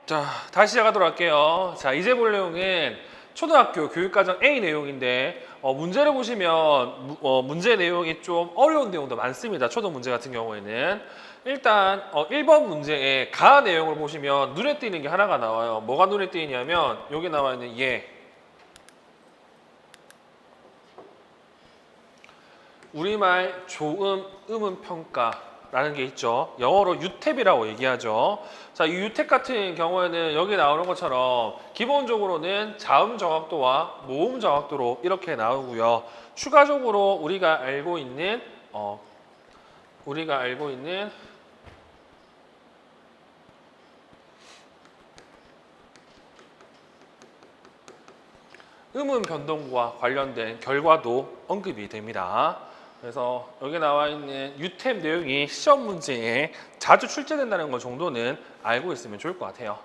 자, 다시 시작하도록 할게요. 자, 이제 볼 내용은 초등학교 교육과정 A 내용인데 문제를 보시면 문제 내용이 좀 어려운 내용도 많습니다. 초등 문제 같은 경우에는 일단 1번 문제의 가 내용을 보시면 눈에 띄는 게 하나가 나와요. 뭐가 눈에 띄냐면 여기 나와 있는 얘. 우리말 조음, 음음 평가라는 게 있죠. 영어로 유탭이라고 얘기하죠. 자, 이 유탭 같은 경우에는 여기 나오는 것처럼 기본적으로는 자음 정확도와 모음 정확도로 이렇게 나오고요. 추가적으로 우리가 알고 있는 음운 변동과 관련된 결과도 언급이 됩니다. 그래서 여기 나와 있는 유탭 내용이 시험 문제에 자주 출제된다는 것 정도는 알고 있으면 좋을 것 같아요.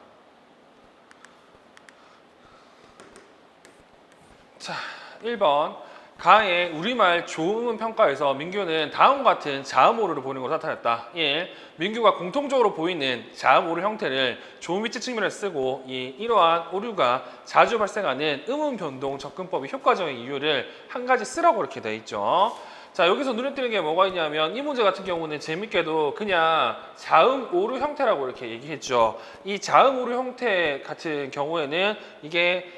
자, 1번 가의 우리말 조음음 평가에서 민규는 다음과 같은 자음 오류를 보이는 것으로 나타났다. 1. 민규가 공통적으로 보이는 자음 오류 형태를 조음 위치 측면에 쓰고 이러한 오류가 자주 발생하는 음음 변동 접근법의 효과적인 이유를 한 가지 쓰라고 이렇게 되어 있죠. 자, 여기서 눈에 띄는 게 뭐가 있냐면 이 문제 같은 경우는 재밌게도 그냥 자음 오류 형태라고 이렇게 얘기했죠. 이 자음 오류 형태 같은 경우에는 이게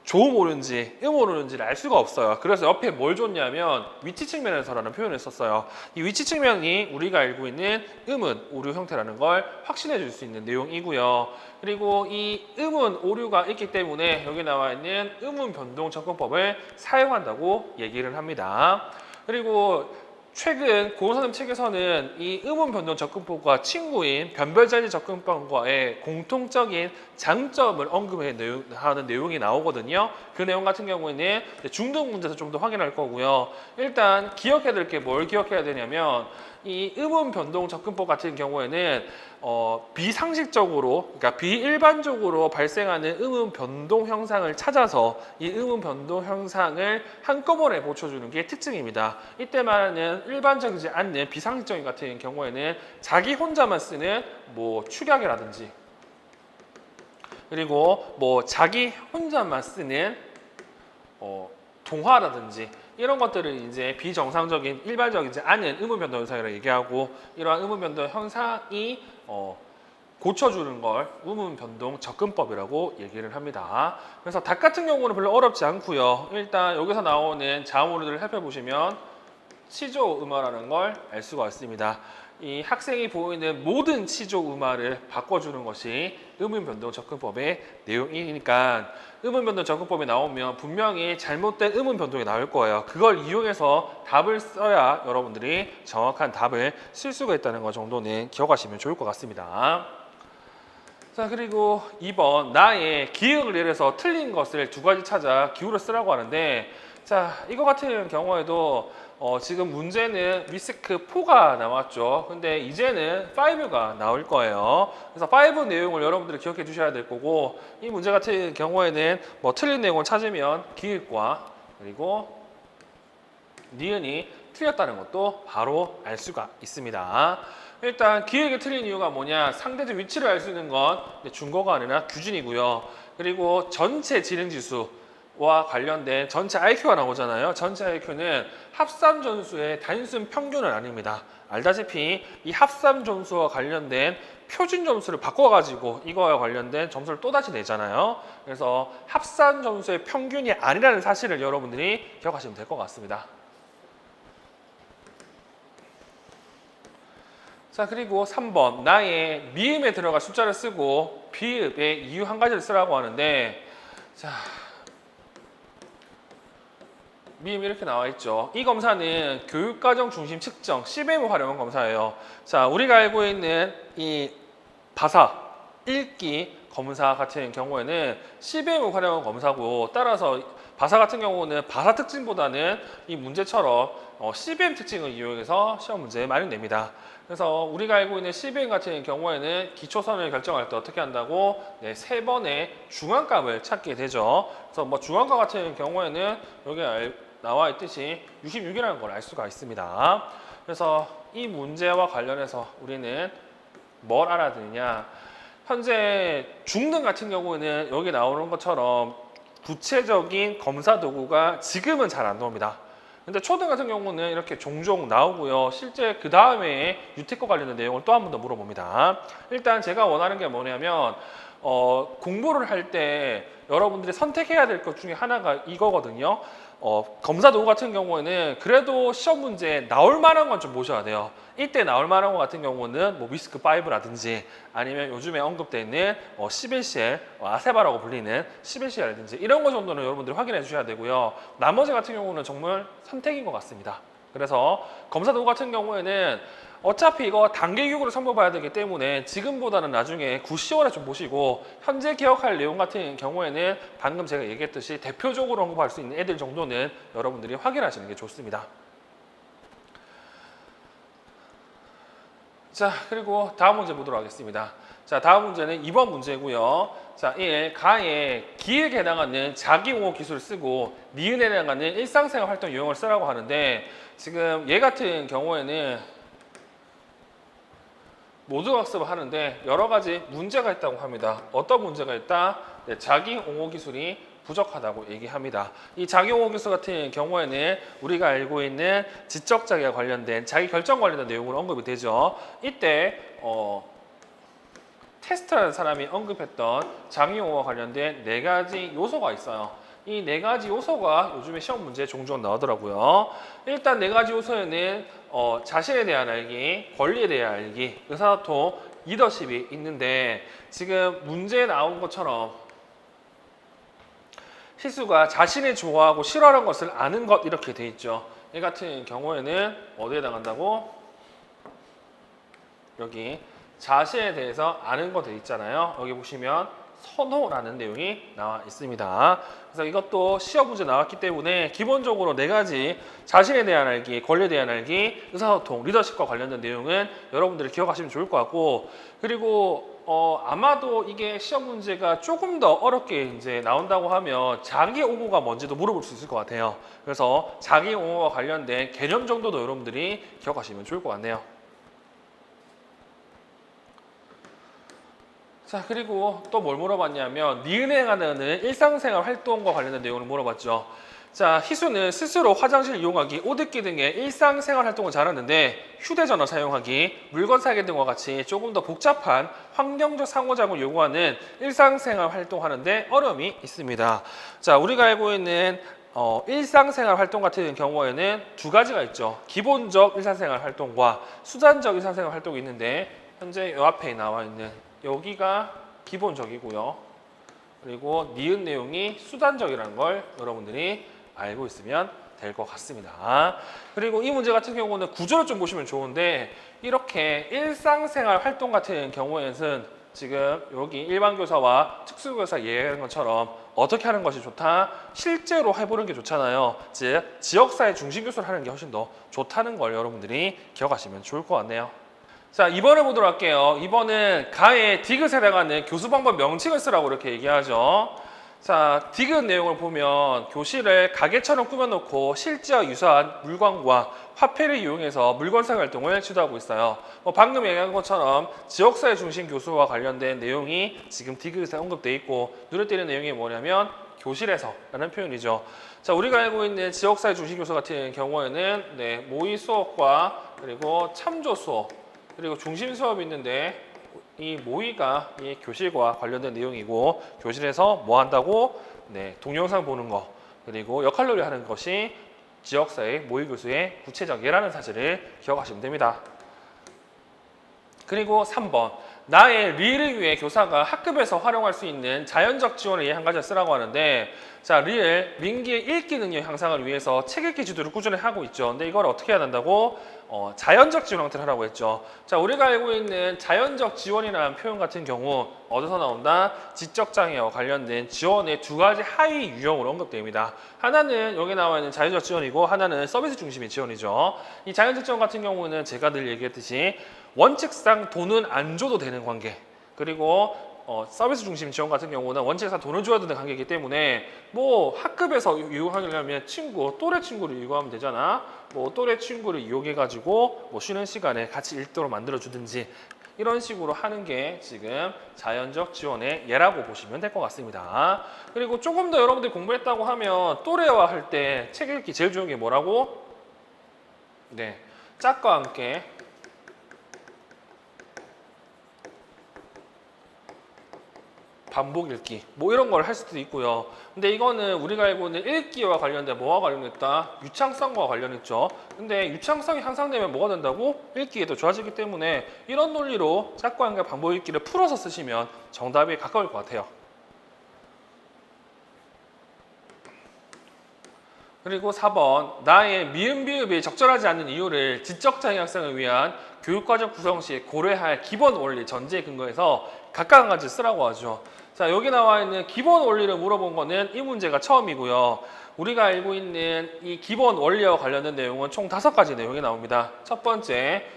조음 오류인지 음 오류인지를 알 수가 없어요. 그래서 옆에 뭘 줬냐면 위치 측면에서라는 표현을 썼어요. 이 위치 측면이 우리가 알고 있는 음은 오류 형태라는 걸 확신해 줄 수 있는 내용이고요. 그리고 이 음은 오류가 있기 때문에 여기 나와 있는 음운 변동 접근법을 사용한다고 얘기를 합니다. 그리고 최근 고선생님 책에서는 이 음운 변동 접근법과 친구인 변별자리 접근법과의 공통적인 장점을 언급하는 내용이 나오거든요. 그 내용 같은 경우에는 중등 문제에서 좀 더 확인할 거고요. 일단 기억해야 될 게 뭘 기억해야 되냐면 이 음운 변동 접근법 같은 경우에는 비상식적으로, 그러니까 비일반적으로 발생하는 음운 변동 현상을 찾아서 이 음운 변동 현상을 한꺼번에 고쳐주는 게 특징입니다. 이때 말하는 일반적이지 않는 비상식적인 같은 경우에는 자기 혼자만 쓰는 뭐 축약이라든지 그리고 뭐 자기 혼자만 쓰는 동화라든지 이런 것들은 이제 비정상적인 일반적이지 않은 음운 변동 현상이라고 얘기하고 이러한 음운 변동 현상이 고쳐주는 걸 음운 변동 접근법이라고 얘기를 합니다. 그래서 닭 같은 경우는 별로 어렵지 않고요. 일단 여기서 나오는 자음 오류들을 살펴보시면 치조 음화라는 걸 알 수가 있습니다. 이 학생이 보이는 모든 치조 음화를 바꿔주는 것이 음운 변동 접근법의 내용이니까 음운 변동 접근법이 나오면 분명히 잘못된 음운 변동이 나올 거예요. 그걸 이용해서 답을 써야 여러분들이 정확한 답을 쓸 수가 있다는 것 정도는 기억하시면 좋을 것 같습니다. 자, 그리고 2번 나의 기억을 이래서 틀린 것을 두 가지 찾아 기호를 쓰라고 하는데 자, 이거 같은 경우에도 지금 문제는 미스크 4가 나왔죠. 근데 이제는 5가 나올 거예요. 그래서 5 내용을 여러분들이 기억해 주셔야 될 거고 이 문제 같은 경우에는 뭐 틀린 내용을 찾으면 기획과 그리고 니은이 틀렸다는 것도 바로 알 수가 있습니다. 일단 기획이 틀린 이유가 뭐냐, 상대적 위치를 알 수 있는 건 준거가 아니라 규준이고요. 그리고 전체 지능지수와 관련된 전체 IQ가 나오잖아요. 전체 IQ는 합산 점수의 단순 평균은 아닙니다. 알다시피 이 합산 점수와 관련된 표준 점수를 바꿔가지고 이거와 관련된 점수를 또다시 내잖아요. 그래서 합산 점수의 평균이 아니라는 사실을 여러분들이 기억하시면 될 것 같습니다. 자, 그리고 3번 나의 미음에 들어갈 숫자를 쓰고 비읍의 이유 한 가지를 쓰라고 하는데 자, 미음 이렇게 나와 있죠. 이 검사는 교육과정 중심 측정 CBM을 활용한 검사예요. 자, 우리가 알고 있는 이 바사 읽기 검사 같은 경우에는 CBM을 활용한 검사고 따라서 바사 같은 경우는 바사 특징보다는 이 문제처럼 CBM 특징을 이용해서 시험 문제에 많이 냅니다. 그래서 우리가 알고 있는 CBM 같은 경우에는 기초선을 결정할 때 어떻게 한다고? 네, 3번의 중앙값을 찾게 되죠. 그래서 뭐 중앙값 같은 경우에는 여기 나와 있듯이 66이라는 걸 알 수가 있습니다. 그래서 이 문제와 관련해서 우리는 뭘 알아야 되느냐? 현재 중등 같은 경우에는 여기 나오는 것처럼 구체적인 검사 도구가 지금은 잘 안 나옵니다. 근데 초등 같은 경우는 이렇게 종종 나오고요. 실제 그 다음에 유태과 관련된 내용을 또 한 번 더 물어봅니다. 일단 제가 원하는 게 뭐냐면 공부를 할 때 여러분들이 선택해야 될 것 중에 하나가 이거거든요. 검사 도구 같은 경우에는 그래도 시험 문제에 나올 만한 건 좀 보셔야 돼요. 이때 나올 만한 것 같은 경우는 뭐 위스크5라든지 아니면 요즘에 언급되는 11CL, 아세바라고 불리는 11CL이라든지 이런 거 정도는 여러분들이 확인해 주셔야 되고요. 나머지 같은 경우는 정말 선택인 것 같습니다. 그래서 검사 도구 같은 경우에는 어차피 이거 단계 교육으로 선보봐야 되기 때문에 지금보다는 나중에 9, 10월에 좀 보시고 현재 기억할 내용 같은 경우에는 방금 제가 얘기했듯이 대표적으로 언급할 수 있는 애들 정도는 여러분들이 확인하시는 게 좋습니다. 자, 그리고 다음 문제 보도록 하겠습니다. 자, 다음 문제는 2번 문제고요. 자, 1. 가의 기획에 해당하는 자기옹호 기술을 쓰고 니은에 해당하는 일상생활 활동 유형을 쓰라고 하는데 지금 얘 같은 경우에는 모두 학습을 하는데 여러 가지 문제가 있다고 합니다. 어떤 문제가 있다? 네, 자기옹호 기술이 부족하다고 얘기합니다. 이 자기옹호 기술 같은 경우에는 우리가 알고 있는 지적 자기와 관련된 자기 결정 관련된 내용으로 언급이 되죠. 이때 테스트라는 사람이 언급했던 자기옹호와 관련된 4가지 요소가 있어요. 이 4가지 요소가 요즘에 시험 문제에 종종 나오더라고요. 일단 4가지 요소에는 자신에 대한 알기, 권리에 대한 알기, 의사소통, 리더십이 있는데 지금 문제에 나온 것처럼 희수가 자신이 좋아하고 싫어하는 것을 아는 것 이렇게 돼 있죠. 이 같은 경우에는 어디에 해당한다고? 여기 자신에 대해서 아는 거 돼 있잖아요. 여기 보시면 선호라는 내용이 나와 있습니다. 그래서 이것도 시험 문제 나왔기 때문에 기본적으로 4가지 자신에 대한 알기, 권리에 대한 알기, 의사소통, 리더십과 관련된 내용은 여러분들이 기억하시면 좋을 것 같고 그리고 아마도 이게 시험 문제가 조금 더 어렵게 이제 나온다고 하면 자기옹호가 뭔지도 물어볼 수 있을 것 같아요. 그래서 자기옹호와 관련된 개념 정도도 여러분들이 기억하시면 좋을 것 같네요. 자, 그리고 또 뭘 물어봤냐면 니은에 관한 일상생활 활동과 관련된 내용을 물어봤죠. 자, 희수는 스스로 화장실 이용하기, 옷 입기 등의 일상생활 활동을 잘하는데 휴대전화 사용하기, 물건 사기 등과 같이 조금 더 복잡한 환경적 상호작용을 요구하는 일상생활 활동하는데 어려움이 있습니다. 자, 우리가 알고 있는 일상생활 활동 같은 경우에는 2가지가 있죠. 기본적 일상생활 활동과 수단적 일상생활 활동이 있는데 현재 이 앞에 나와 있는 여기가 기본적이고요. 그리고 니은 내용이 수단적이라는 걸 여러분들이 알고 있으면 될 것 같습니다. 그리고 이 문제 같은 경우는 구조를 좀 보시면 좋은데 이렇게 일상생활 활동 같은 경우에는 지금 여기 일반교사와 특수교사 이해하는 것처럼 어떻게 하는 것이 좋다? 실제로 해보는 게 좋잖아요. 즉 지역사회 중심 교수를 하는 게 훨씬 더 좋다는 걸 여러분들이 기억하시면 좋을 것 같네요. 자, 2번을 보도록 할게요. 2번은 가의 디귿에 해당하는 교수 방법 명칭을 쓰라고 이렇게 얘기하죠. 자, 디귿 내용을 보면 교실을 가게처럼 꾸며놓고 실제와 유사한 물건과 화폐를 이용해서 물건사 활동을 지도하고 있어요. 방금 얘기한 것처럼 지역사회 중심 교수와 관련된 내용이 지금 디귿에 언급되어 있고 눈에 띄는 내용이 뭐냐면 교실에서 라는 표현이죠. 자, 우리가 알고 있는 지역사회 중심 교수 같은 경우에는 모의 수업과 그리고 참조 수업 그리고 중심 수업이 있는데 이 모의가 이 교실과 관련된 내용이고 교실에서 뭐 한다고? 동영상 보는 거 그리고 역할놀이 하는 것이 지역사회 모의 교수의 구체적 예라는 사실을 기억하시면 됩니다. 그리고 3번 나의 리를 위해 교사가 학급에서 활용할 수 있는 자연적 지원을 위해 한 가지 쓰라고 하는데 자, 리을 민기의 읽기 능력 향상을 위해서 책 읽기 지도를 꾸준히 하고 있죠. 근데 이걸 어떻게 해야 된다고? 자연적 지원 형태를 하라고 했죠. 자, 우리가 알고 있는 자연적 지원이라는 표현 같은 경우 어디서 나온다? 지적장애와 관련된 지원의 2가지 하위 유형으로 언급됩니다. 하나는 여기 나와 있는 자연적 지원이고 하나는 서비스 중심의 지원이죠. 이 자연적 지원 같은 경우는 제가 늘 얘기했듯이 원칙상 돈은 안 줘도 되는 관계 그리고 서비스 중심 지원 같은 경우는 원칙상 돈을 줘야 되는 관계이기 때문에 뭐 학급에서 이용하려면 또래 친구를 이용하면 되잖아. 뭐 또래 친구를 이용해 가지고 뭐 쉬는 시간에 같이 읽도록 만들어 주든지 이런 식으로 하는 게 지금 자연적 지원의 예라고 보시면 될 것 같습니다. 그리고 조금 더 여러분들이 공부했다고 하면 또래와 할 때 책 읽기 제일 좋은 게 뭐라고? 네, 짝과 함께 반복 읽기 뭐 이런 걸 할 수도 있고요. 근데 이거는 우리가 알고 있는 읽기와 관련된 뭐와 관련했다? 유창성과 관련했죠. 근데 유창성이 향상되면 뭐가 된다고? 읽기에도 좋아지기 때문에 이런 논리로 짝과 함께 반복 읽기를 풀어서 쓰시면 정답에 가까울 것 같아요. 그리고 4번, 나의 미음, 비읍이 적절하지 않는 이유를 지적장애 학생을 위한 교육과정 구성 시 고려할 기본 원리 전제에 근거해서 각각 한 가지 쓰라고 하죠. 자, 여기 나와 있는 기본 원리를 물어본 거는 이 문제가 처음이고요. 우리가 알고 있는 이 기본 원리와 관련된 내용은 총 5가지 내용이 나옵니다. 첫 번째,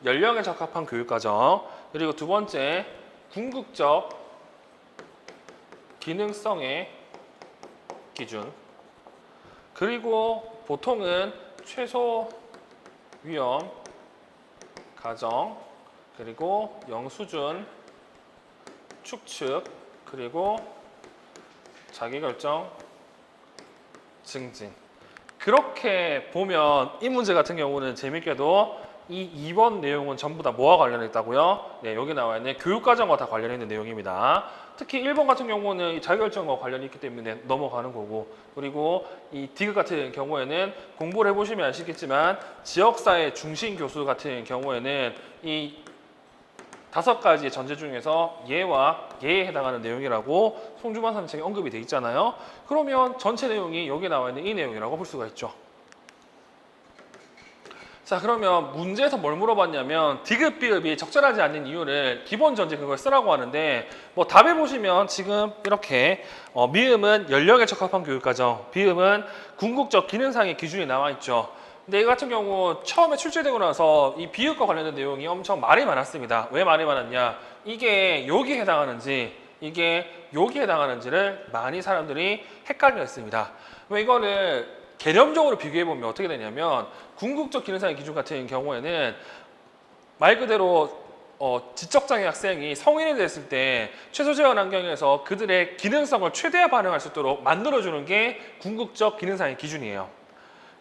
연령에 적합한 교육과정. 그리고 두 번째, 궁극적 기능성의 기준. 그리고 보통은 최소 위험 가정, 그리고 영수준 축축, 그리고 자기결정 증진. 그렇게 보면 이 문제 같은 경우는 재밌게도 이 2번 내용은 전부 다 뭐와 관련했다고요? 네, 여기 나와 있는 교육과정과 다 관련해 있는 내용입니다. 특히 1번 같은 경우는 자기결정과 관련이 있기 때문에 넘어가는 거고, 그리고 이 디귿 같은 경우에는 공부를 해보시면 아시겠지만 지역사회 중심 교수 같은 경우에는 이 5가지 전제 중에서 예와 예에 해당하는 내용이라고 송주만 선생님이 언급이 돼 있잖아요. 그러면 전체 내용이 여기 나와 있는 이 내용이라고 볼 수가 있죠. 자, 그러면 문제에서 뭘 물어봤냐면 디귿 비읍이 적절하지 않는 이유를 기본 전제 그걸 쓰라고 하는데, 뭐 답에 보시면 지금 이렇게 미음은 연령에 적합한 교육과정, 비음은 궁극적 기능상의 기준이 나와 있죠. 근데 이 같은 경우 처음에 출제되고 나서 이 비읍과 관련된 내용이 엄청 말이 많았습니다. 왜 말이 많았냐? 이게 여기에 해당하는지 이게 여기에 해당하는지를 많이 사람들이 헷갈려 했습니다. 왜 이거를 개념적으로 비교해보면 어떻게 되냐면, 궁극적 기능상의 기준 같은 경우에는 말 그대로 지적장애 학생이 성인이 됐을 때 최소 제한 환경에서 그들의 기능성을 최대화 반영할 수 있도록 만들어주는 게 궁극적 기능상의 기준이에요.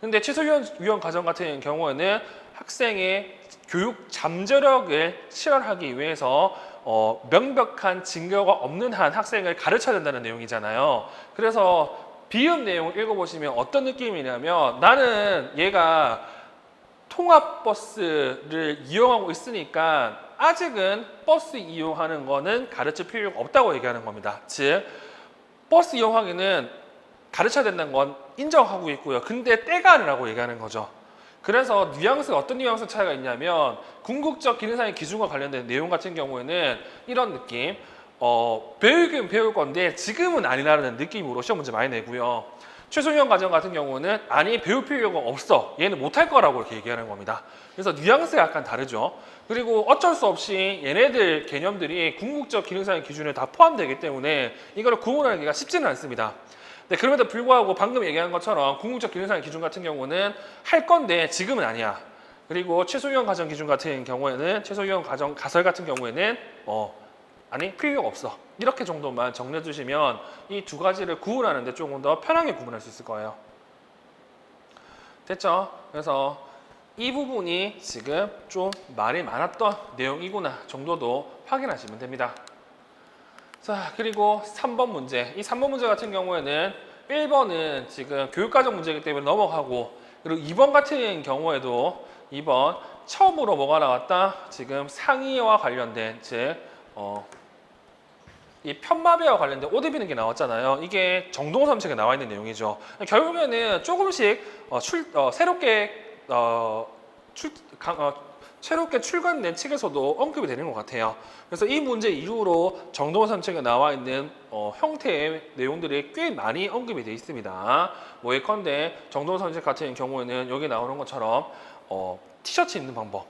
근데 최소 위험 과정 같은 경우에는 학생의 교육 잠재력을 실현하기 위해서 명백한 증거가 없는 한 학생을 가르쳐야 된다는 내용이잖아요. 그래서 비읍 내용을 읽어보시면 어떤 느낌이냐면, 나는 얘가 통합버스를 이용하고 있으니까 아직은 버스 이용하는 거는 가르칠 필요가 없다고 얘기하는 겁니다. 즉, 버스 이용하기는 가르쳐야 된다는 건 인정하고 있고요. 근데 때가 아니라고 얘기하는 거죠. 그래서 뉘앙스가 어떤 뉘앙스 차이가 있냐면, 궁극적 기능상의 기준과 관련된 내용 같은 경우에는 이런 느낌. 배우긴 배울 건데 지금은 아니라는 느낌으로 시험 문제 많이 내고요. 최소위험 과정 같은 경우는 아니 배울 필요가 없어, 얘는 못할 거라고 이렇게 얘기하는 겁니다. 그래서 뉘앙스가 약간 다르죠. 그리고 어쩔 수 없이 얘네들 개념들이 궁극적 기능상의 기준에 다 포함되기 때문에 이걸 구분하기가 쉽지는 않습니다. 네, 그럼에도 불구하고 방금 얘기한 것처럼 궁극적 기능상의 기준 같은 경우는 할 건데 지금은 아니야. 그리고 최소위험 과정 기준 같은 경우에는 최소위험 과정 가설 같은 경우에는 아니 필요가 없어, 이렇게 정도만 정리해 주시면 이 두 가지를 구분하는데 조금 더 편하게 구분할 수 있을 거예요. 됐죠? 그래서 이 부분이 지금 좀 말이 많았던 내용이구나 정도도 확인하시면 됩니다. 자, 그리고 3번 문제. 이 3번 문제 같은 경우에는 1번은 지금 교육과정 문제이기 때문에 넘어가고, 그리고 2번 같은 경우에도 2번 처음으로 뭐가 나왔다? 지금 상의와 관련된, 즉 이 편마비와 관련된 옷 입히는 게 나왔잖아요. 이게 정동섭 책에 나와 있는 내용이죠. 결국에는 조금씩 새롭게 출간된 책에서도 언급이 되는 것 같아요. 그래서 이 문제 이후로 정동섭 책에 나와 있는 형태의 내용들이 꽤 많이 언급이 되어 있습니다. 뭐 예컨대 정동섭 책 같은 경우에는 여기 나오는 것처럼 티셔츠 입는 방법,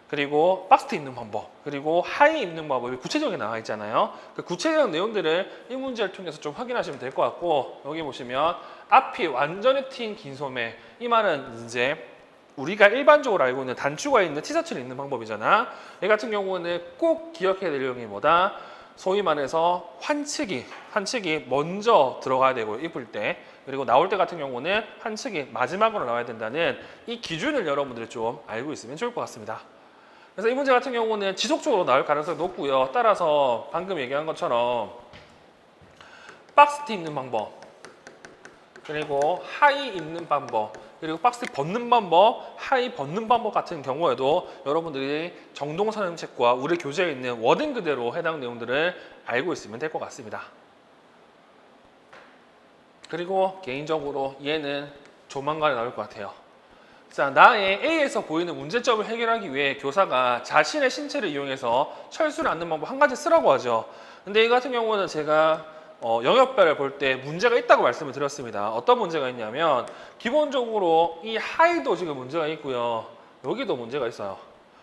그리고 박스트 입는 방법, 그리고 하의 입는 방법이 구체적으로 나와 있잖아요. 그 구체적인 내용들을 이 문제를 통해서 좀 확인하시면 될 것 같고, 여기 보시면 앞이 완전히 튄 긴 소매, 이 말은 이제 우리가 일반적으로 알고 있는 단추가 있는 티셔츠를 입는 방법이잖아. 이 같은 경우는 꼭 기억해야 될 내용이 뭐다? 소위 말해서 환측이 먼저 들어가야 되고 입을 때, 그리고 나올 때 같은 경우는 환측이 마지막으로 나와야 된다는 이 기준을 여러분들이 좀 알고 있으면 좋을 것 같습니다. 그래서 이 문제 같은 경우는 지속적으로 나올 가능성이 높고요. 따라서 방금 얘기한 것처럼 박스티 입는 방법, 그리고 하의 입는 방법, 그리고 박스 벗는 방법, 하의 벗는 방법 같은 경우에도 여러분들이 정동선행책과 우리 교재에 있는 워딩 그대로 해당 내용들을 알고 있으면 될 것 같습니다. 그리고 개인적으로 얘는 조만간에 나올 것 같아요. 자, 나의 A에서 보이는 문제점을 해결하기 위해 교사가 자신의 신체를 이용해서 철수를 앉는 방법 한 가지 쓰라고 하죠. 근데 이 같은 경우는 제가 영역별을 볼 때 문제가 있다고 말씀을 드렸습니다. 어떤 문제가 있냐면 기본적으로 이 하의도 지금 문제가 있고요. 여기도 문제가 있어요.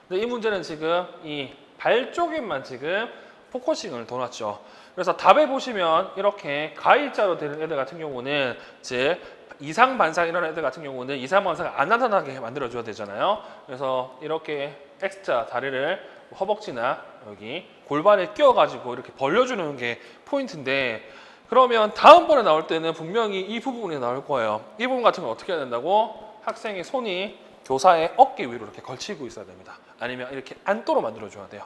근데 이 문제는 지금 이 발 쪽에만 지금 포커싱을 둬놨죠. 그래서 답에 보시면 이렇게 가위자로 되는 애들 같은 경우는 즉 이상 반상 이런 애들 같은 경우는 이상 반상을 안 나타나게 만들어줘야 되잖아요. 그래서 이렇게 엑스트라 다리를 허벅지나 여기 골반에 끼워가지고 이렇게 벌려주는 게 포인트인데, 그러면 다음번에 나올 때는 분명히 이 부분이 나올 거예요. 이 부분 같은 건 어떻게 해야 된다고? 학생의 손이 교사의 어깨 위로 이렇게 걸치고 있어야 됩니다. 아니면 이렇게 앉도록 만들어줘야 돼요.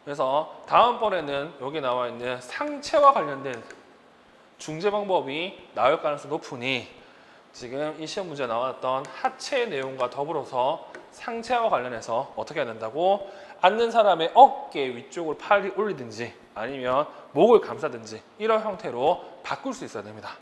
그래서 다음번에는 여기 나와 있는 상체와 관련된 중재 방법이 나올 가능성이 높으니 지금 이 시험 문제에 나왔던 하체 내용과 더불어서 상체와 관련해서 어떻게 해야 된다고? 앉는 사람의 어깨 위쪽으로 팔을 올리든지 아니면 목을 감싸든지 이런 형태로 바꿀 수 있어야 됩니다.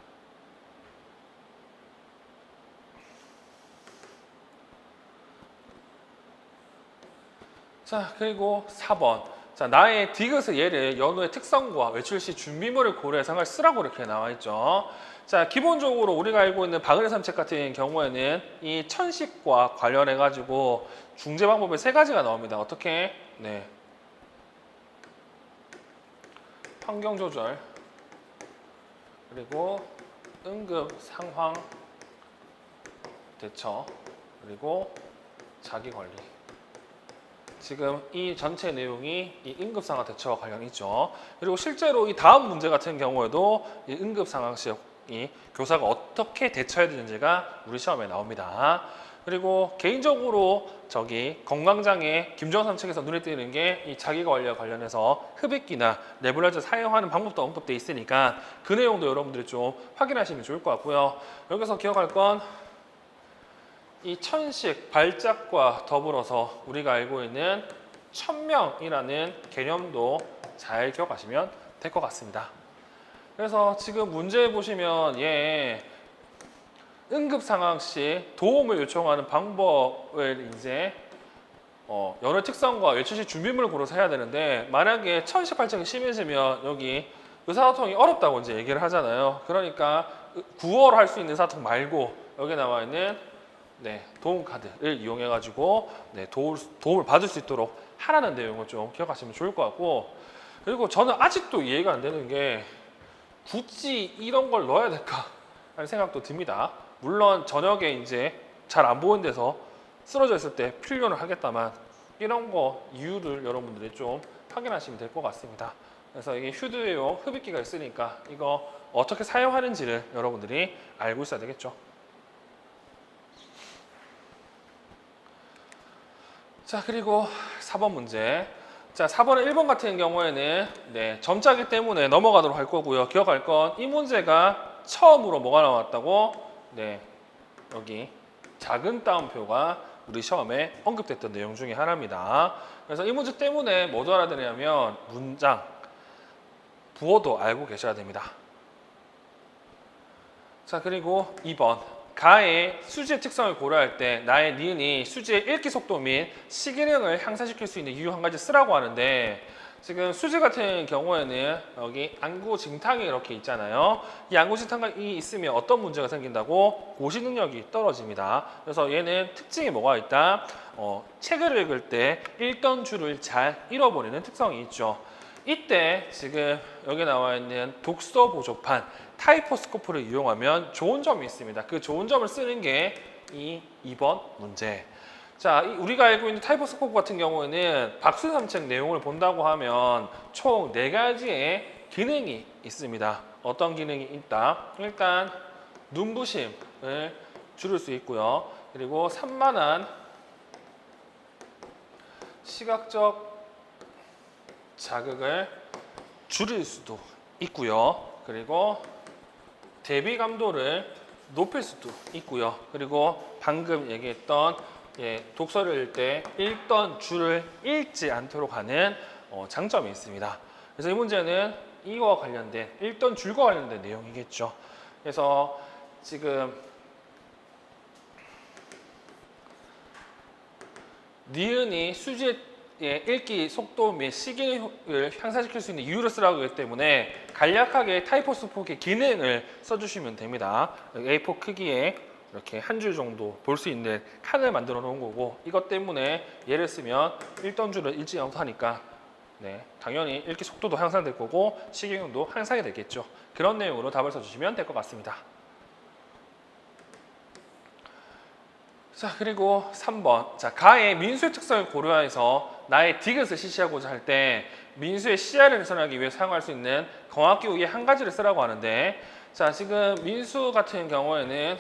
자, 그리고 4번. 자, 나의 디귿의 예를 연우의 특성과 외출 시 준비물을 고려해서 한 가지 쓰라고 이렇게 나와 있죠. 자, 기본적으로 우리가 알고 있는 박은혜 선생님 같은 경우에는 이 천식과 관련해 가지고 중재 방법이 3가지가 나옵니다. 어떻게? 네. 환경 조절, 그리고 응급 상황 대처, 그리고 자기 관리. 지금 이 전체 내용이 이 응급 상황 대처와 관련이 있죠. 그리고 실제로 이 다음 문제 같은 경우에도 이 응급 상황 시 이 교사가 어떻게 대처해야 되는지가 우리 시험에 나옵니다. 그리고 개인적으로 저기 건강장애 김정선 책에서 눈에 띄는 게 이 자기관리와 관련해서 흡입기나 네뷸라이저 사용하는 방법도 언급돼 있으니까 그 내용도 여러분들이 좀 확인하시면 좋을 것 같고요. 여기서 기억할 건 이 천식, 발작과 더불어서 우리가 알고 있는 천명이라는 개념도 잘 기억하시면 될 것 같습니다. 그래서 지금 문제 보시면 응급 상황 시 도움을 요청하는 방법을 이제 연우의 특성과 외출 시 준비물을 고려서 해야 되는데, 만약에 천식 발작이 심해지면 여기 의사소통이 어렵다고 이제 얘기를 하잖아요. 그러니까 구호를 할 수 있는 의사소통 말고 여기 나와 있는 도움 카드를 이용해 가지고 도움을 받을 수 있도록 하라는 내용을 좀 기억하시면 좋을 것 같고, 그리고 저는 아직도 이해가 안 되는 게 굳이 이런 걸 넣어야 될까 하는 생각도 듭니다. 물론 저녁에 이제 잘 안 보이는 데서 쓰러져 있을 때 필요는 하겠다만 이런 거 이유를 여러분들이 좀 확인하시면 될 것 같습니다. 그래서 이게 휴대용 흡입기가 있으니까 이거 어떻게 사용하는지를 여러분들이 알고 있어야 되겠죠. 자, 그리고 4번 문제. 자, 4번은 1번 같은 경우에는 점자기 때문에 넘어가도록 할 거고요. 기억할 건 이 문제가 처음으로 뭐가 나왔다고? 여기 작은 따옴표가 우리 시험에 언급됐던 내용 중에 하나입니다. 그래서 이 문제 때문에 뭐도 알아야 되냐면 문장, 부호도 알고 계셔야 됩니다. 자, 그리고 2번. 가의 수지의 특성을 고려할 때 나의 니은이 수지의 읽기 속도 및 시기능을 향상시킬 수 있는 이유 한 가지 쓰라고 하는데, 지금 수지 같은 경우에는 여기 안구징탕이 이렇게 있잖아요. 이 안구징탕이 있으면 어떤 문제가 생긴다고? 고시 능력이 떨어집니다. 그래서 얘는 특징이 뭐가 있다? 책을 읽을 때 읽던 줄을 잘 잃어버리는 특성이 있죠. 이때 지금 여기 나와 있는 독서 보조판 타이포스코프를 이용하면 좋은 점이 있습니다. 그 좋은 점을 쓰는 게 이 2번 문제. 자, 우리가 알고 있는 타이포 스코프 같은 경우에는 박수삼책 내용을 본다고 하면 총 4가지의 기능이 있습니다. 어떤 기능이 있다? 일단 눈부심을 줄일 수 있고요. 그리고 산만한 시각적 자극을 줄일 수도 있고요. 그리고 대비 감도를 높일 수도 있고요. 그리고 방금 얘기했던 독서를 읽을 때 읽던 줄을 읽지 않도록 하는 장점이 있습니다. 그래서 이 문제는 이와 관련된 읽던 줄과 관련된 내용이겠죠. 그래서 지금 니은이 수지의 읽기 속도 및 시기를 향상시킬 수 있는 이유를 쓰라고 하기 때문에 간략하게 타이포 스포크의 기능을 써주시면 됩니다. A4 크기의 이렇게 한 줄 정도 볼 수 있는 칸을 만들어 놓은 거고, 이것 때문에 얘를 쓰면 읽던 줄을 읽지 못하니까 당연히 읽기 속도도 향상될 거고 시기능도 향상이 되겠죠. 그런 내용으로 답을 써주시면 될 것 같습니다. 자, 그리고 3번. 자, 가의 민수의 특성을 고려해서 나의 디귿을 실시하고자 할 때 민수의 시야를 개선하기 위해 사용할 수 있는 정확기호의 한 가지를 쓰라고 하는데, 자, 지금 민수 같은 경우에는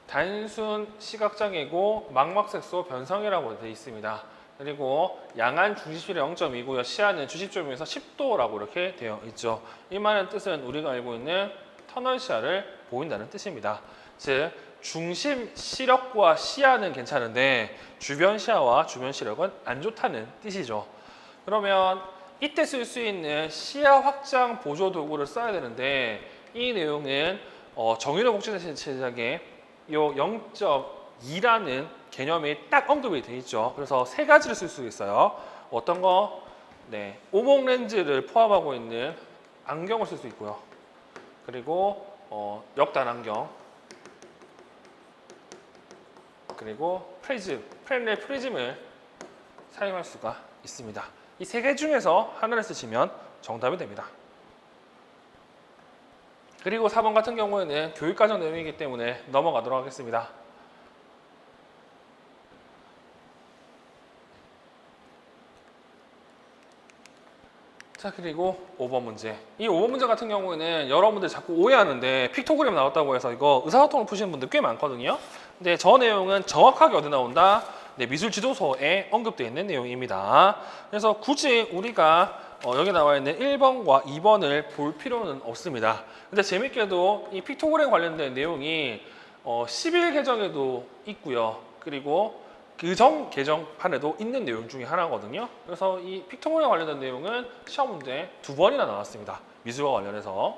단순 시각장애고 망막색소 변성이라고 되어 있습니다. 그리고 양안 중심시력 0.2고요. 시야는 주시점에서 10도라고 이렇게 되어 있죠. 이 말의 뜻은 우리가 알고 있는 터널 시야를 보인다는 뜻입니다. 즉 중심 시력과 시야는 괜찮은데 주변 시야와 주변 시력은 안 좋다는 뜻이죠. 그러면 이때 쓸 수 있는 시야 확장 보조 도구를 써야 되는데, 이 내용은 정의로 복제된 제작에 요 0.2라는 개념이 딱 언급이 되어 있죠. 그래서 3가지를 쓸 수 있어요. 어떤 거? 오목 렌즈를 포함하고 있는 안경을 쓸 수 있고요. 그리고 역단 안경, 그리고 프렌넬 프리즘을 사용할 수가 있습니다. 이 3개 중에서 하나를 쓰시면 정답이 됩니다. 그리고 4번 같은 경우에는 교육과정 내용이기 때문에 넘어가도록 하겠습니다. 자, 그리고 5번 문제. 이 5번 문제 같은 경우에는 여러분들 자꾸 오해하는데 픽토그램 나왔다고 해서 이거 의사소통을 푸시는 분들 꽤 많거든요. 근데 저 내용은 정확하게 어디 나온다? 미술 지도서에 언급되어 있는 내용입니다. 그래서 굳이 우리가 여기 나와 있는 1번과 2번을 볼 필요는 없습니다. 근데 재밌게도 이 픽토그램 관련된 내용이 11 계정에도 있고요. 그리고 그 개정판에도 있는 내용 중에 하나거든요. 그래서 이 픽토그램 관련된 내용은 시험 문제 2번이나 나왔습니다. 미술과 관련해서.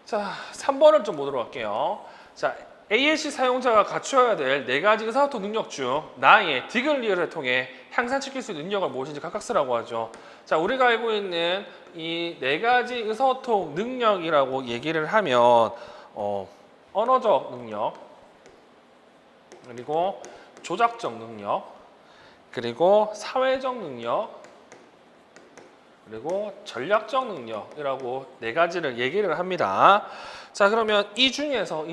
자, 3번을 좀 보도록 할게요. 자, ALC 사용자가 갖추어야 될 4가지 의사소통 능력 중 나의 디귿리을을 통해 향상시킬 수 있는 능력을 무엇인지 각각 쓰라고 하죠. 자, 우리가 알고 있는 이 4가지 의사소통 능력이라고 얘기를 하면 언어적 능력, 그리고 조작적 능력, 그리고 사회적 능력, 그리고 전략적 능력이라고 4가지를 얘기를 합니다. 자, 그러면 이 중에서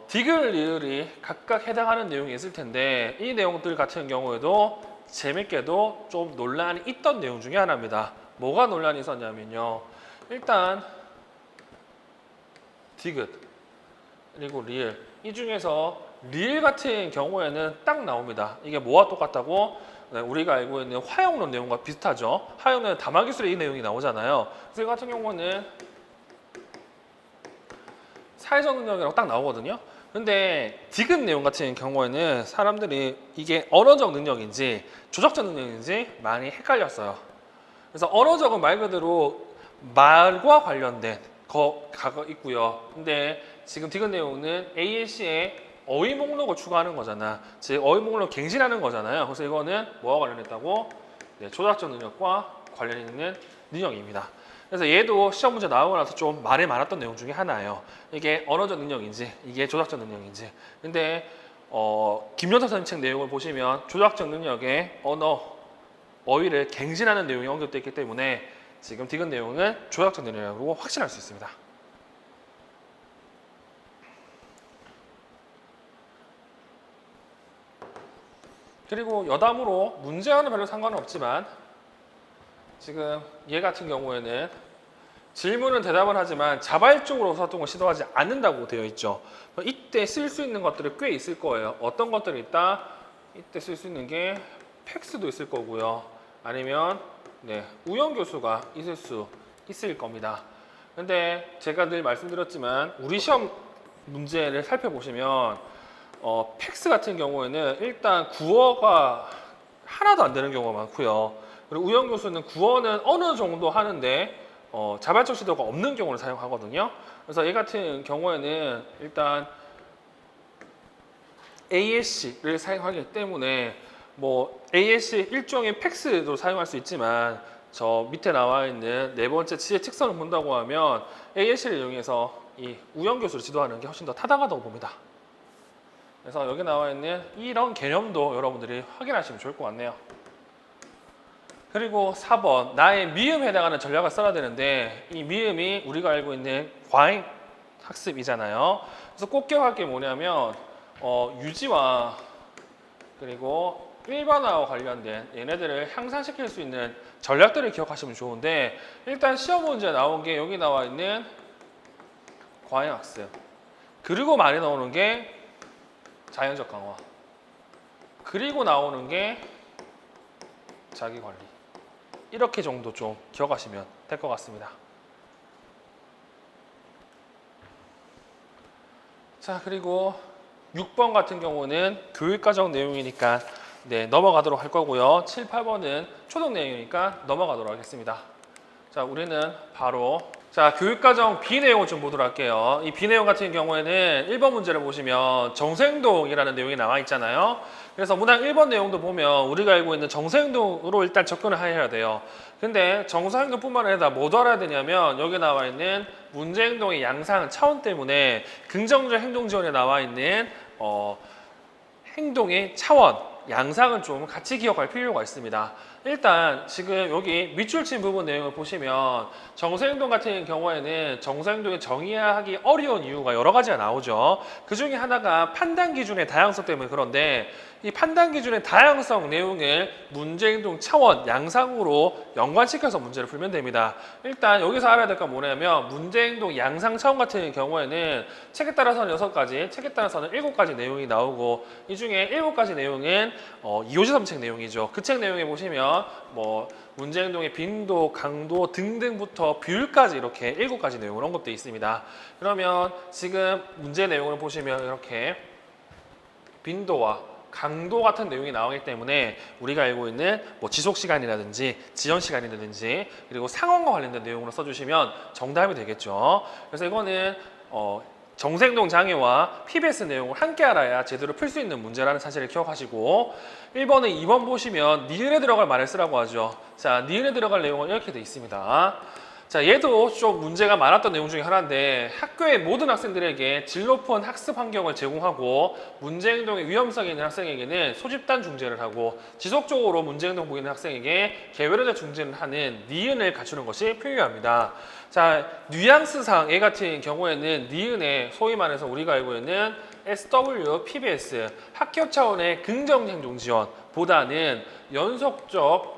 디귿, 리을이 각각 해당하는 내용이 있을 텐데, 이 내용들 같은 경우에도 재밌게도 좀 논란이 있던 내용 중에 하나입니다. 뭐가 논란이 있었냐면요. 일단 디귿, 그리고 리을. 이 중에서 리을 같은 경우에는 딱 나옵니다. 이게 뭐와 똑같다고? 우리가 알고 있는 화형론 내용과 비슷하죠. 화형론은 담화기술의 이 내용이 나오잖아요. 그래서 이 같은 경우는 사회적 능력이라고 딱 나오거든요. 근데 디귿 내용 같은 경우에는 사람들이 이게 언어적 능력인지 조작적 능력인지 많이 헷갈렸어요. 그래서 언어적은 말 그대로 말과 관련된 거가 있고요. 근데 지금 디귿 내용은 ALC에 어휘 목록을 추가하는 거잖아. 즉 어휘 목록을 갱신하는 거잖아요. 그래서 이거는 뭐와 관련했다고? 조작적 능력과 관련 있는 능력입니다. 그래서 얘도 시험 문제 나오고 나서 좀 말이 많았던 내용 중에 하나예요. 이게 언어적 능력인지 이게 조작적 능력인지. 근데 김연석 선생님 책 내용을 보시면 조작적 능력에 어휘를 갱신하는 내용이 언급되어 있기 때문에 지금 디귿 내용은 조작적 능력이라고 확신할 수 있습니다. 그리고 여담으로 문제와는 별로 상관은 없지만 지금 얘 같은 경우에는 질문은 대답을 하지만 자발적으로 의사소통을 시도하지 않는다고 되어 있죠. 이때 쓸 수 있는 것들이 꽤 있을 거예요. 어떤 것들이 있다? 이때 쓸 수 있는 게 팩스도 있을 거고요. 아니면 우영교수가 있을 수 있을 겁니다. 근데 제가 늘 말씀드렸지만 우리 시험 문제를 살펴보시면 팩스 같은 경우에는 일단 구어가 하나도 안 되는 경우가 많고요. 그리고 우영교수는 구어는 어느 정도 하는데 자발적 시도가 없는 경우를 사용하거든요. 그래서 얘 같은 경우에는 일단 ASC를 사용하기 때문에 뭐 ASC 일종의 팩스도 사용할 수 있지만 저 밑에 나와 있는 네 번째 지혜 특성을 본다고 하면 ASC를 이용해서 이 우영교수를 지도하는 게 훨씬 더 타당하다고 봅니다. 그래서 여기 나와 있는 이런 개념도 여러분들이 확인하시면 좋을 것 같네요. 그리고 4번 나의 미음에 해당하는 전략을 써야 되는데 이 미음이 우리가 알고 있는 과잉 학습이잖아요. 그래서 꼭 기억할 게 뭐냐면 유지와 그리고 일반화와 관련된 얘네들을 향상시킬 수 있는 전략들을 기억하시면 좋은데 일단 시험 문제 나온 게 여기 나와 있는 과잉 학습 그리고 많이 나오는 게 자연적 강화 그리고 나오는 게 자기 관리 이렇게 정도 좀 기억하시면 될 것 같습니다. 자 그리고 6번 같은 경우는 교육과정 내용이니까 넘어가도록 할 거고요. 7, 8번은 초등 내용이니까 넘어가도록 하겠습니다. 자 우리는 바로 교육과정 B 내용을 좀 보도록 할게요. 이 B 내용 같은 경우에는 1번 문제를 보시면 정서행동이라는 내용이 나와 있잖아요. 그래서 문항 1번 내용도 보면 우리가 알고 있는 정서행동으로 일단 접근을 해야 돼요. 근데 정서행동뿐만 아니라 뭐 알아야 되냐면 여기 나와 있는 문제행동의 양상 차원 때문에 긍정적 행동 지원에 나와 있는 행동의 차원 양상은 좀 같이 기억할 필요가 있습니다. 일단 지금 여기 밑줄 친 부분 내용을 보시면 정서행동 같은 경우에는 정서행동이 정의하기 어려운 이유가 여러 가지가 나오죠. 그 중에 하나가 판단 기준의 다양성 때문에 그런데 이 판단 기준의 다양성 내용을 문제행동 차원 양상으로 연관시켜서 문제를 풀면 됩니다. 일단 여기서 알아야 될 건 뭐냐면 문제행동 양상 차원 같은 경우에는 책에 따라서는 6가지, 책에 따라서는 7가지 내용이 나오고 이 중에 7가지 내용은 이호지 선책 내용이죠. 그 책 내용에 보시면 뭐 문제행동의 빈도, 강도 등등부터 비율까지 이렇게 7가지 내용을 언급되어 있습니다. 그러면 지금 문제 내용을 보시면 이렇게 빈도와 강도 같은 내용이 나오기 때문에 우리가 알고 있는 뭐 지속 시간이라든지 지연 시간이라든지 그리고 상황과 관련된 내용으로 써주시면 정답이 되겠죠. 그래서 이거는 정서행동 장애와 PBS 내용을 함께 알아야 제대로 풀 수 있는 문제라는 사실을 기억하시고 1번은 2번 보시면 니은에 들어갈 말을 쓰라고 하죠. 자, 니은에 들어갈 내용은 이렇게 돼 있습니다. 자, 얘도 좀 문제가 많았던 내용 중에 하나인데 학교의 모든 학생들에게 질 높은 학습 환경을 제공하고 문제행동의 위험성이 있는 학생에게는 소집단 중재를 하고 지속적으로 문제행동 보이는 학생에게 개별화된 중재를 하는 니은을 갖추는 것이 필요합니다. 자, 뉘앙스상 얘 같은 경우에는 니은에 소위 말해서 우리가 알고 있는 SW, PBS, 학교 차원의 긍정 행동 지원보다는 연속적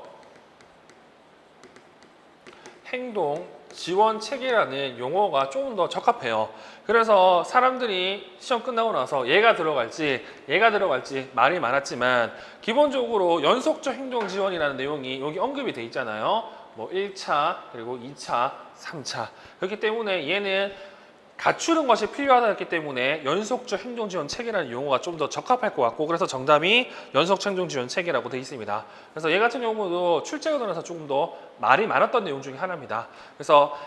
행동 지원 체계라는 용어가 조금 더 적합해요. 그래서 사람들이 시험 끝나고 나서 얘가 들어갈지 말이 많았지만 기본적으로 연속적 행동 지원이라는 내용이 여기 언급이 돼 있잖아요. 뭐 1차 그리고 2차 3차 그렇기 때문에 얘는 갖추는 것이 필요하기 때문에 연속적 행동 지원 체계라는 용어가 좀 더 적합할 것 같고 그래서 정답이 연속적 행동 지원 체계라고 되어 있습니다. 그래서 얘 같은 경우도 출제가 조금 더 말이 많았던 내용 중에 하나입니다. 그래서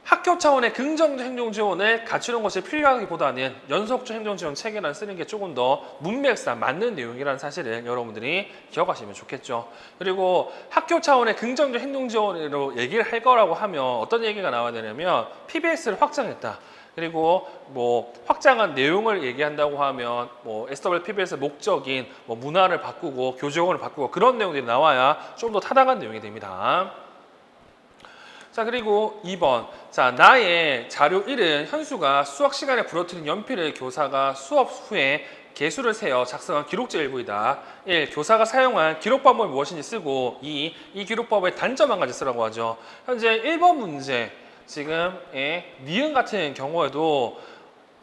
학교 차원의 긍정적 행동 지원을 갖추는 것이 필요하기보다는 연속적 행동 지원 체계를 쓰는 게 조금 더 문맥상 맞는 내용이라는 사실을 여러분들이 기억하시면 좋겠죠. 그리고 학교 차원의 긍정적 행동 지원으로 얘기를 할 거라고 하면 어떤 얘기가 나와야 되냐면 PBS를 확장했다. 그리고 뭐 확장한 내용을 얘기한다고 하면 뭐 SW PBS의 목적인 뭐 문화를 바꾸고 교직원을 바꾸고 그런 내용들이 나와야 좀 더 타당한 내용이 됩니다. 자, 그리고 2번. 자, 나의 자료 1은 현수가 수학 시간에 부러뜨린 연필을 교사가 수업 후에 개수를 세어 작성한 기록지 일부이다. 1. 교사가 사용한 기록 방법이 무엇인지 쓰고 2. 이 기록법의 단점 한 가지 쓰라고 하죠. 현재 1번 문제 지금의 니은 같은 경우에도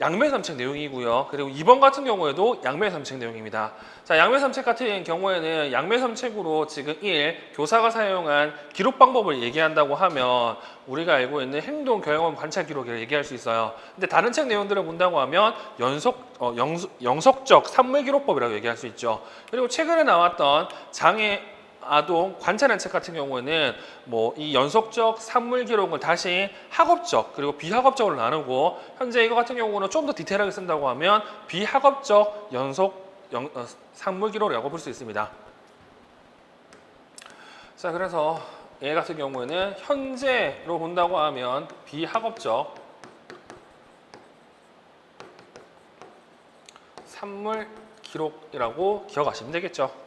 양면삼책 내용이고요. 그리고 2번 같은 경우에도 양면삼책 내용입니다. 자, 양면삼책 같은 경우에는 양면삼책으로 지금 1. 교사가 사용한 기록 방법을 얘기한다고 하면 우리가 알고 있는 행동, 경험, 관찰 기록을 얘기할 수 있어요. 근데 다른 책 내용들을 본다고 하면 영속적 산물 기록법이라고 얘기할 수 있죠. 그리고 최근에 나왔던 장애 아동 관찰한 책 같은 경우에는 뭐 이 연속적 산물 기록을 다시 학업적 그리고 비학업적으로 나누고 현재 이거 같은 경우는 좀 더 디테일하게 쓴다고 하면 비학업적 산물 기록이라고 볼 수 있습니다. 자, 그래서 얘 같은 경우에는 현재로 본다고 하면 비학업적 산물 기록이라고 기억하시면 되겠죠.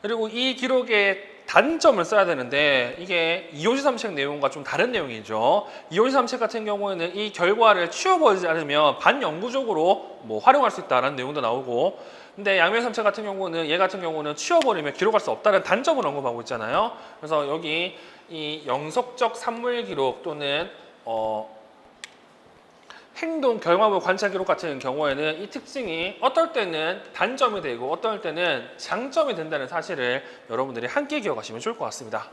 그리고 이 기록의 단점을 써야 되는데 이게 이호시 삼책 내용과 좀 다른 내용이죠. 이호시 삼책 같은 경우에는 이 결과를 치워버리지 않으면 반영구적으로 뭐 활용할 수 있다는 내용도 나오고, 근데 양면 삼책 같은 경우는 얘 같은 경우는 치워버리면 기록할 수 없다는 단점을 언급하고 있잖아요. 그래서 여기 이 영속적 산물 기록 또는 행동, 결과물, 관찰 기록 같은 경우에는 이 특징이 어떨 때는 단점이 되고 어떨 때는 장점이 된다는 사실을 여러분들이 함께 기억하시면 좋을 것 같습니다.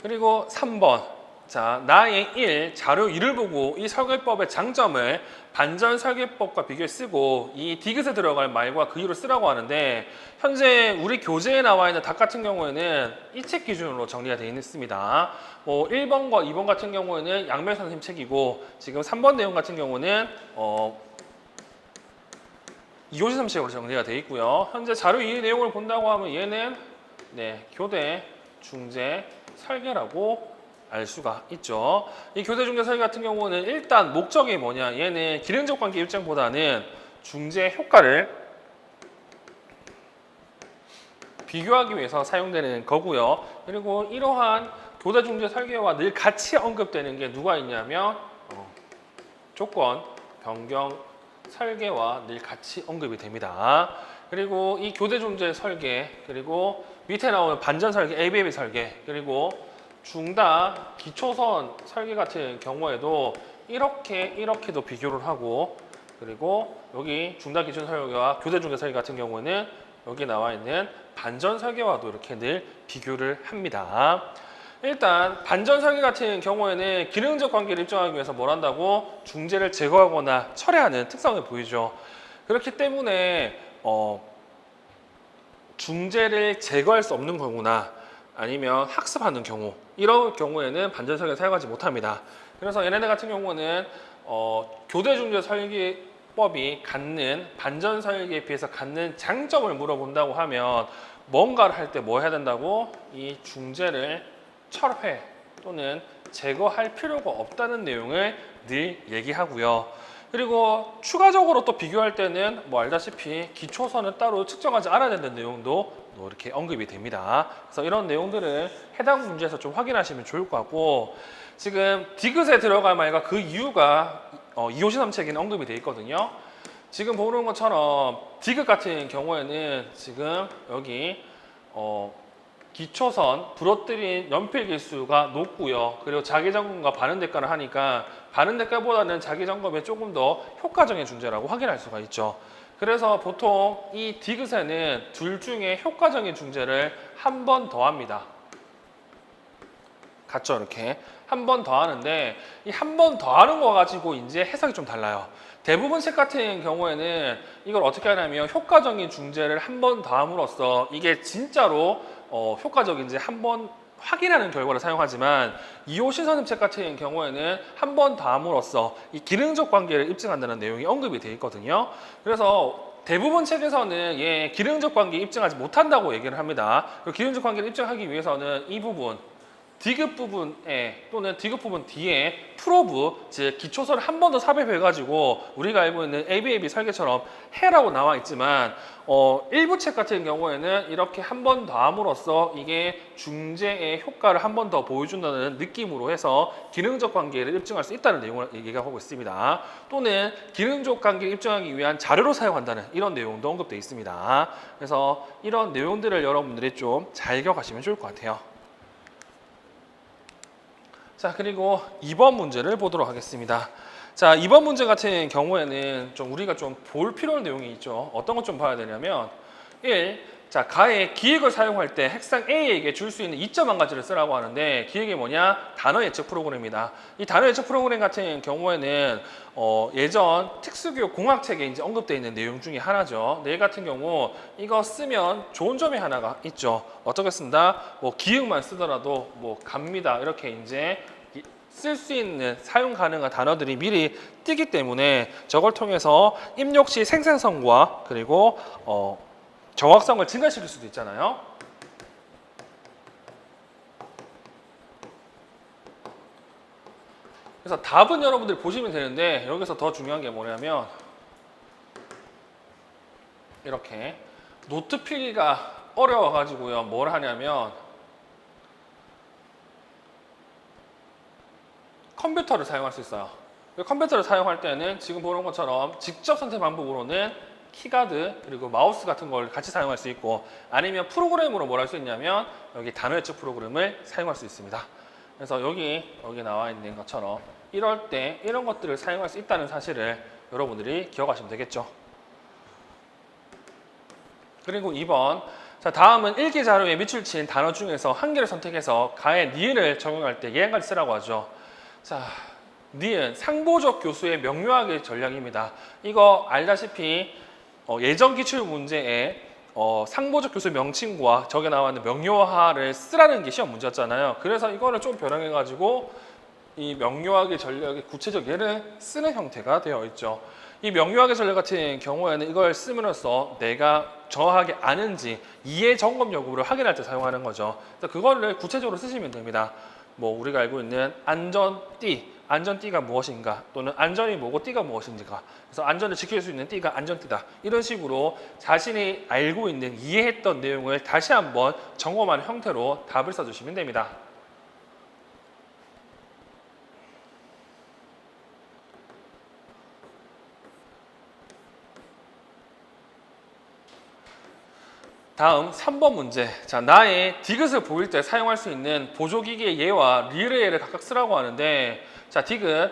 그리고 3번. 자, 나의 1, 자료 2를 보고 이 설계법의 장점을 반전 설계법과 비교해 쓰고 이 디귿에 들어갈 말과 그 이유를 쓰라고 하는데 현재 우리 교재에 나와 있는 답 같은 경우에는 이 책 기준으로 정리가 되어 있습니다. 뭐 1번과 2번 같은 경우에는 양면 선생님 책이고 지금 3번 내용 같은 경우는 이호시 삼책으로 정리가 되어 있고요. 현재 자료 2 내용을 본다고 하면 얘는 교대 중재 설계라고 알 수가 있죠. 이 교대 중재 설계 같은 경우는 일단 목적이 뭐냐, 얘는 기능적 관계 입장보다는 중재 효과를 비교하기 위해서 사용되는 거고요. 그리고 이러한 교대 중재 설계와 늘 같이 언급되는 게 누가 있냐면 조건 변경 설계와 늘 같이 언급이 됩니다. 그리고 이 교대 중재 설계, 그리고 밑에 나오는 반전 설계, ABAB 설계, 그리고 중다 기초선 설계 같은 경우에도 이렇게도 비교를 하고, 그리고 여기 중다 기초 설계와 교대 중재 설계 같은 경우에는 여기 나와 있는 반전 설계와도 이렇게 늘 비교를 합니다. 일단 반전 설계 같은 경우에는 기능적 관계를 입증하기 위해서 뭘 한다고? 중재를 제거하거나 철회하는 특성을 보이죠. 그렇기 때문에 중재를 제거할 수 없는 경우나 아니면 학습하는 경우, 이런 경우에는 반전 설계를 사용하지 못합니다. 그래서 얘네들 같은 경우는 교대 중재 설계법이 갖는 반전 설계에 비해서 갖는 장점을 물어본다고 하면 뭔가를 할 때 뭐 해야 된다고? 이 중재를 철회 또는 제거할 필요가 없다는 내용을 늘 얘기하고요. 그리고 추가적으로 또 비교할 때는 뭐 알다시피 기초선을 따로 측정하지 않아야 된다는 내용도 이렇게 언급이 됩니다. 그래서 이런 내용들을 해당 문제에서 좀 확인하시면 좋을 것 같고, 지금 디귿에 들어갈 말과 그 이유가 이호시 삼책에는 언급이 되어 있거든요. 지금 보는 것처럼 디귿 같은 경우에는 지금 여기 기초선 부러뜨린 연필 개수가 높고요. 그리고 자기점검과 반응대가를 하니까 반응대가보다는 자기점검에 조금 더 효과적인 중재라고 확인할 수가 있죠. 그래서 보통 이 디귿에는 둘 중에 효과적인 중재를 한 번 더 합니다. 같죠? 이렇게 한 번 더 하는데 이 한 번 더 하는 거 가지고 이제 해석이 좀 달라요. 대부분 책 같은 경우에는 이걸 어떻게 하냐면 효과적인 중재를 한 번 더 함으로써 이게 진짜로 효과적인지 한 번 확인하는 결과를 사용하지만 이호시 선생님 책 같은 경우에는 한 번 더 함으로써 이 기능적 관계를 입증한다는 내용이 언급이 되어 있거든요. 그래서 대부분 책에서는 기능적 관계 입증하지 못한다고 얘기를 합니다. 기능적 관계를 입증하기 위해서는 이 부분 디귿 부분에 또는 디귿 부분 뒤에 프로브, 즉 기초설을 한 번 더 삽입해가지고 우리가 알고 있는 ABAB 설계처럼 해라고 나와 있지만 일부 책 같은 경우에는 이렇게 한 번 더 함으로써 이게 중재의 효과를 한 번 더 보여준다는 느낌으로 해서 기능적 관계를 입증할 수 있다는 내용을 얘기하고 있습니다. 또는 기능적 관계를 입증하기 위한 자료로 사용한다는 이런 내용도 언급되어 있습니다. 그래서 이런 내용들을 여러분들이 좀 잘 기억하시면 좋을 것 같아요. 자, 그리고 2번 문제를 보도록 하겠습니다. 자, 2번 문제 같은 경우에는 좀 우리가 좀 볼 필요한 내용이 있죠. 어떤 것 좀 봐야 되냐면 1. 자, 가의 기획을 사용할 때 핵상 A에게 줄 수 있는 이점 한 가지를 쓰라고 하는데 기획이 뭐냐? 단어 예측 프로그램이다. 이 단어 예측 프로그램 같은 경우에는 예전 특수교육 공학책에 이제 언급되어 있는 내용 중에 하나죠. 내일 같은 경우 이거 쓰면 좋은 점이 하나가 있죠. 어떻게 쓴다? 뭐 기획만 쓰더라도 뭐 갑니다. 이렇게 이제 쓸 수 있는 사용 가능한 단어들이 미리 뜨기 때문에 저걸 통해서 입력 시 생산성과 그리고 정확성을 증가시킬 수도 있잖아요. 그래서 답은 여러분들이 보시면 되는데 여기서 더 중요한 게 뭐냐면 이렇게 노트 필기가 어려워가지고요. 뭘 하냐면 컴퓨터를 사용할 수 있어요. 컴퓨터를 사용할 때는 지금 보는 것처럼 직접 선택 방법으로는 키가드 그리고 마우스 같은 걸 같이 사용할 수 있고 아니면 프로그램으로 뭘 할 수 있냐면 여기 단어 예측 프로그램을 사용할 수 있습니다. 그래서 여기 나와 있는 것처럼 이럴 때 이런 것들을 사용할 수 있다는 사실을 여러분들이 기억하시면 되겠죠. 그리고 2번 자, 다음은 일기 자료에 밑줄 친 단어 중에서 한 개를 선택해서 가의 니은을 적용할 때 예한가지 쓰라고 하죠. 자, 니은 상보적 교수의 명료하게 전략입니다. 이거 알다시피 예전 기출 문제에 상보적 교수 명칭과 저게 나와 있는 명료화를 쓰라는 게 시험 문제였잖아요. 그래서 이거를 좀 변형해가지고 이 명료하게 전략의 구체적 예를 쓰는 형태가 되어 있죠. 이 명료하게 전략 같은 경우에는 이걸 씀으로써 내가 정확하게 아는지 이해 점검 여부를 확인할 때 사용하는 거죠. 그래서 그거를 구체적으로 쓰시면 됩니다. 뭐 우리가 알고 있는 안전띠가 무엇인가 또는 안전이 뭐고 띠가 무엇인가 그래서 안전을 지킬 수 있는 띠가 안전띠다 이런 식으로 자신이 알고 있는 이해했던 내용을 다시 한번 점검하는 형태로 답을 써주시면 됩니다. 다음 3번 문제. 자, 나의 디귿을 보일 때 사용할 수 있는 보조기기의 예와 리을의 예를 각각 쓰라고 하는데 자, 디귿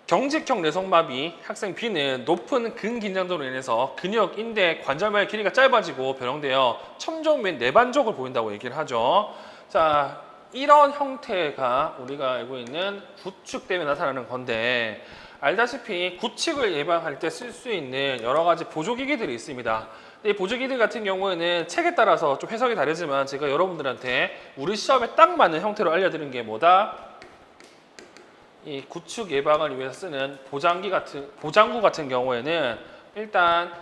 경직형 뇌성마비 학생 B는 높은 근긴장도로 인해서 근육, 인대, 관절만의 길이가 짧아지고 변형되어 첨종 및 내반족을 보인다고 얘기를 하죠. 자, 이런 형태가 우리가 알고 있는 구축 때문에 나타나는 건데 알다시피 구축을 예방할 때 쓸 수 있는 여러 가지 보조기기들이 있습니다. 이 보조기들 같은 경우에는 책에 따라서 좀 해석이 다르지만 제가 여러분들한테 우리 시험에 딱 맞는 형태로 알려드린 게 뭐다? 이 구축 예방을 위해서 쓰는 보장구 같은 경우에는 일단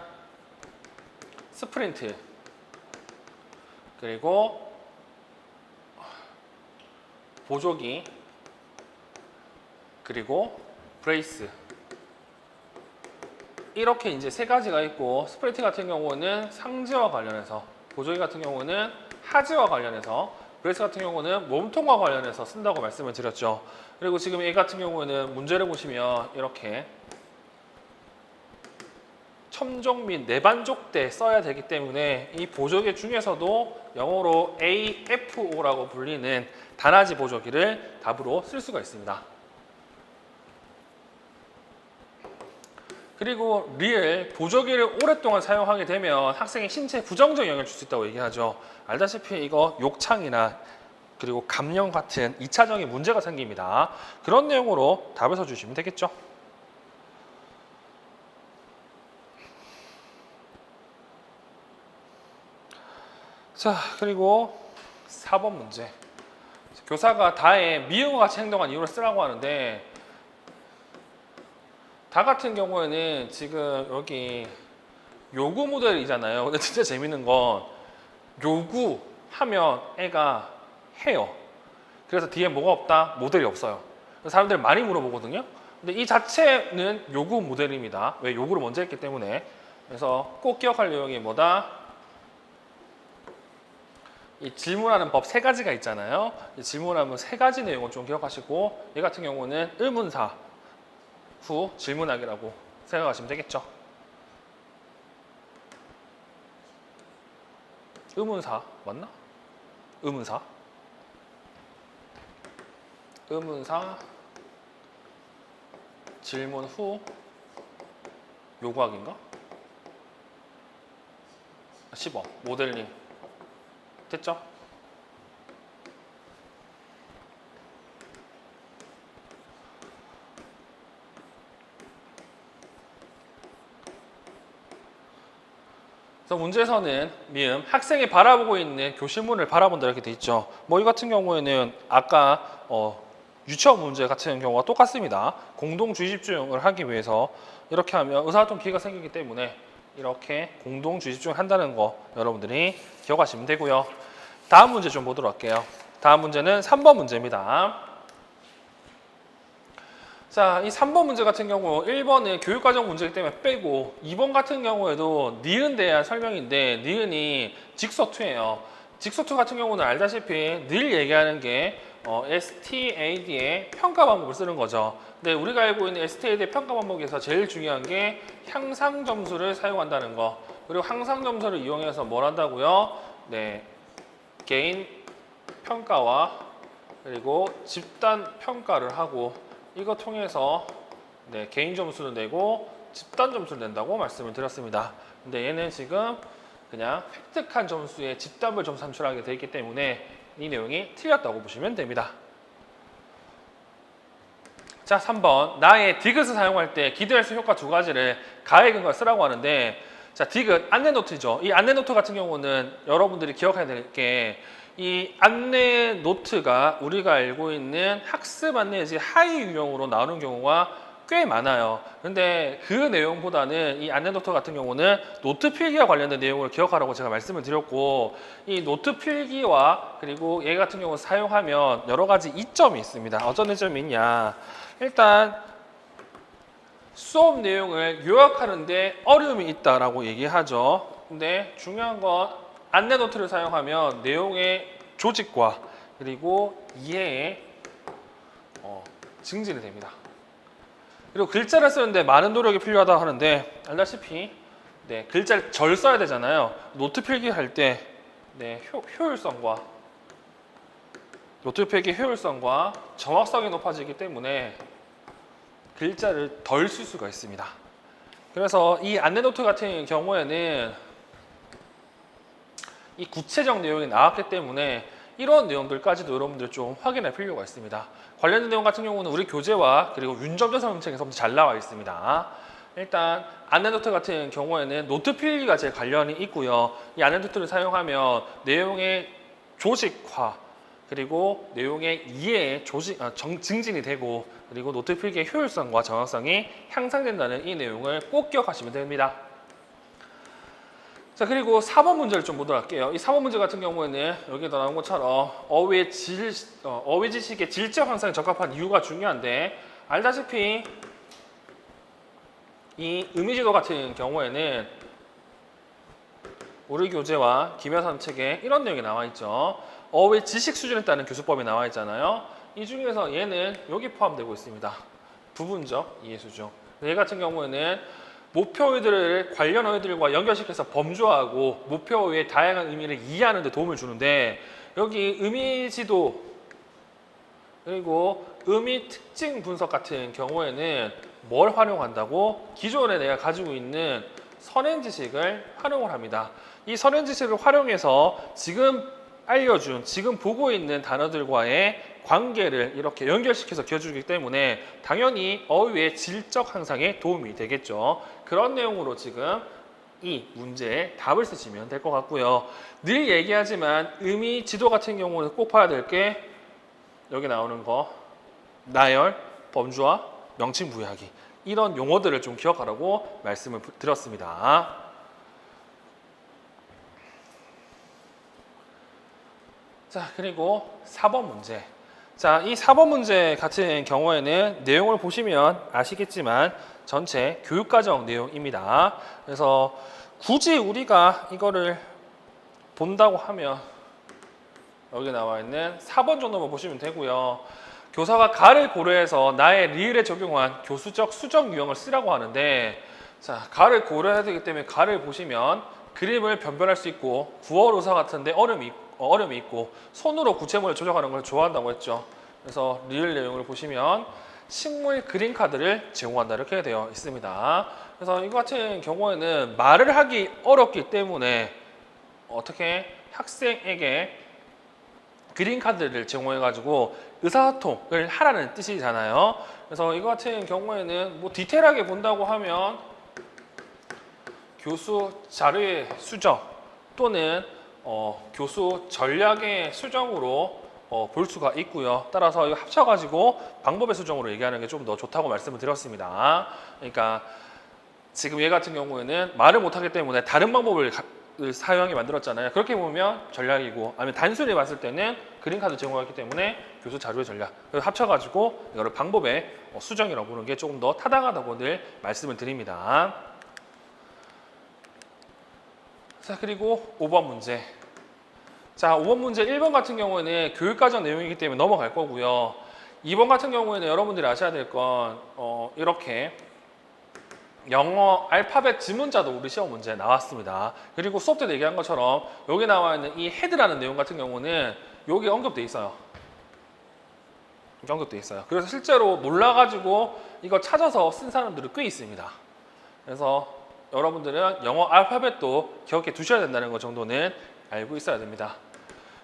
스프린트 그리고 보조기 그리고 브레이스 이렇게 이제 세 가지가 있고 스프린트 같은 경우는 상지와 관련해서 보조기 같은 경우는 하지와 관련해서 브레이스 같은 경우는 몸통과 관련해서 쓴다고 말씀을 드렸죠. 그리고 지금 얘 같은 경우는 문제를 보시면 이렇게 첨종 및 내반족 때 써야 되기 때문에 이 보조기 중에서도 영어로 AFO라고 불리는 단아지 보조기를 답으로 쓸 수가 있습니다. 그리고 리을 보조기를 오랫동안 사용하게 되면 학생의 신체에 부정적 영향을 줄 수 있다고 얘기하죠. 알다시피 이거 욕창이나 그리고 감염 같은 2차적인 문제가 생깁니다. 그런 내용으로 답을 써주시면 되겠죠. 자, 그리고 4번 문제. 교사가 다의 미음과 같이 행동한 이유를 쓰라고 하는데 다 같은 경우에는 지금 여기 요구 모델이잖아요. 근데 진짜 재밌는 건 요구하면 애가 해요. 그래서 뒤에 뭐가 없다? 모델이 없어요. 사람들 많이 물어보거든요. 근데 이 자체는 요구 모델입니다. 왜? 요구를 먼저 했기 때문에. 그래서 꼭 기억할 내용이 뭐다? 이 질문하는 법 세 가지가 있잖아요. 이 질문하면 세 가지 내용을 좀 기억하시고, 얘 같은 경우는 의문사 후 질문하기라고 생각하시면 되겠죠. 의문사 맞나? 의문사 질문 후 요구하기인가? 10번 모델링 됐죠? 그래서 문제에서는 미음 학생이 바라보고 있는 교실문을 바라본다 이렇게 돼 있죠. 뭐 이 같은 경우에는 아까 유치원 문제 같은 경우가 똑같습니다. 공동 주의 집중을 하기 위해서 이렇게 하면 의사소통 기회가 생기기 때문에 이렇게 공동 주의 집중을 한다는 거 여러분들이 기억하시면 되고요. 다음 문제 좀 보도록 할게요. 다음 문제는 3번 문제입니다. 자, 이 3번 문제 같은 경우 1번은 교육과정 문제이기 때문에 빼고 2번 같은 경우에도 니은에 대한 설명인데 니은이 직서2예요. 직서2 같은 경우는 알다시피 늘 얘기하는 게 STAD의 평가 방법을 쓰는 거죠. 근데 우리가 알고 있는 STAD의 평가 방법에서 제일 중요한 게 향상 점수를 사용한다는 거. 그리고 향상 점수를 이용해서 뭘 한다고요? 네, 개인 평가와 그리고 집단 평가를 하고 이거 통해서 네, 개인 점수를 내고 집단 점수를 낸다고 말씀을 드렸습니다. 근데 얘는 지금 그냥 획득한 점수의 집단별 점수 산출하게 되어 있기 때문에 이 내용이 틀렸다고 보시면 됩니다. 자, 3번 나의 디귿을 사용할 때 기대할 수 효과 두 가지를 가의 근거에 쓰라고 하는데, 자, 디귿 안내 노트죠. 이 안내 노트 같은 경우는 여러분들이 기억해야 될 게 이 안내 노트가 우리가 알고 있는 학습 안내지 하위 유형으로 나오는 경우가 꽤 많아요. 근데 그 내용보다는 이 안내 노트 같은 경우는 노트 필기와 관련된 내용을 기억하라고 제가 말씀을 드렸고, 이 노트 필기와 그리고 얘 같은 경우 사용하면 여러 가지 이점이 있습니다. 어떤 이점이 있냐? 일단 수업 내용을 요약하는데 어려움이 있다라고 얘기하죠. 근데 중요한 건 안내 노트를 사용하면 내용의 조직과 그리고 이해에 증진이 됩니다. 그리고 글자를 쓰는데 많은 노력이 필요하다고 하는데 알다시피 네, 글자를 절 써야 되잖아요. 노트 필기할 때 네, 노트 필기 효율성과 정확성이 높아지기 때문에 글자를 덜 쓸 수가 있습니다. 그래서 이 안내 노트 같은 경우에는 이 구체적 내용이 나왔기 때문에 이런 내용들까지도 여러분들 좀 확인할 필요가 있습니다. 관련된 내용 같은 경우는 우리 교재와 그리고 윤점전 설명책에서 잘 나와 있습니다. 일단 안내 노트 같은 경우에는 노트 필기가 제일 관련이 있고요. 이 안내 노트를 사용하면 내용의 조직화 그리고 내용의 이해에 증진이 되고 그리고 노트 필기의 효율성과 정확성이 향상된다는 이 내용을 꼭 기억하시면 됩니다. 자, 그리고 4번 문제를 좀 보도록 할게요. 이 4번 문제 같은 경우에는 여기에 나온 것처럼 어휘 지식의 질적 향상에 적합한 이유가 중요한데, 알다시피 이 의미지도 같은 경우에는 우리 교재와 김여선 책에 이런 내용이 나와 있죠. 어휘 지식 수준에 따른 교수법이 나와 있잖아요. 이 중에서 얘는 여기 포함되고 있습니다. 부분적 이해 수준. 얘 같은 경우에는 목표어휘들을 관련 어휘들과 연결시켜서 범주화하고 목표어휘의 다양한 의미를 이해하는 데 도움을 주는데, 여기 의미지도 그리고 의미 특징 분석 같은 경우에는 뭘 활용한다고? 기존에 내가 가지고 있는 선행 지식을 활용을 합니다. 이 선행 지식을 활용해서 지금 알려준, 지금 보고 있는 단어들과의 관계를 이렇게 연결시켜서 그려주기 때문에 당연히 어휘의 질적 향상에 도움이 되겠죠. 그런 내용으로 지금 이 문제에 답을 쓰시면 될 것 같고요. 늘 얘기하지만 의미 지도 같은 경우는 꼭 봐야 될 게 여기 나오는 거 나열, 범주화, 명칭 부여하기, 이런 용어들을 좀 기억하라고 말씀을 드렸습니다. 자, 그리고 4번 문제. 자, 이 4번 문제 같은 경우에는 내용을 보시면 아시겠지만 전체 교육과정 내용입니다. 그래서 굳이 우리가 이거를 본다고 하면 여기 나와 있는 4번 정도만 보시면 되고요. 교사가 가를 고려해서 나의 리을에 적용한 교수적 수정 유형을 쓰라고 하는데, 자, 가를 고려해야 되기 때문에 가를 보시면 그림을 변별할 수 있고 구어로사 같은데 어려움이 있고 손으로 구체물을 조작하는 걸 좋아한다고 했죠. 그래서 리을 내용을 보시면 식물 그림 카드를 제공한다 이렇게 되어 있습니다. 그래서 이거 같은 경우에는 말을 하기 어렵기 때문에 어떻게 학생에게 그림 카드를 제공해 가지고 의사소통을 하라는 뜻이잖아요. 그래서 이거 같은 경우에는 뭐 디테일하게 본다고 하면 교수 자료의 수정 또는 교수 전략의 수정으로 볼 수가 있고요. 따라서 이거 합쳐가지고 방법의 수정으로 얘기하는 게 좀 더 좋다고 말씀을 드렸습니다. 그러니까 지금 얘 같은 경우에는 말을 못하기 때문에 다른 방법을 사용하게 만들었잖아요. 그렇게 보면 전략이고, 아니면 단순히 봤을 때는 그림카드 제공했기 때문에 교수 자료의 전략. 그래서 합쳐가지고 이거를 방법의 수정이라고 보는 게 조금 더 타당하다고 늘 말씀을 드립니다. 자, 그리고 5번 문제. 자, 5번 문제 1번 같은 경우에는 교육과정 내용이기 때문에 넘어갈 거고요. 2번 같은 경우에는 여러분들이 아셔야 될 건 이렇게 영어 알파벳 지문자도 우리 시험 문제에 나왔습니다. 그리고 수업 때 얘기한 것처럼 여기 나와 있는 이 헤드라는 내용 같은 경우는 여기 언급돼 있어요. 여기 언급돼 있어요. 그래서 실제로 몰라가지고 이거 찾아서 쓴 사람들이 꽤 있습니다. 그래서 여러분들은 영어 알파벳도 기억해 두셔야 된다는 것 정도는 알고 있어야 됩니다.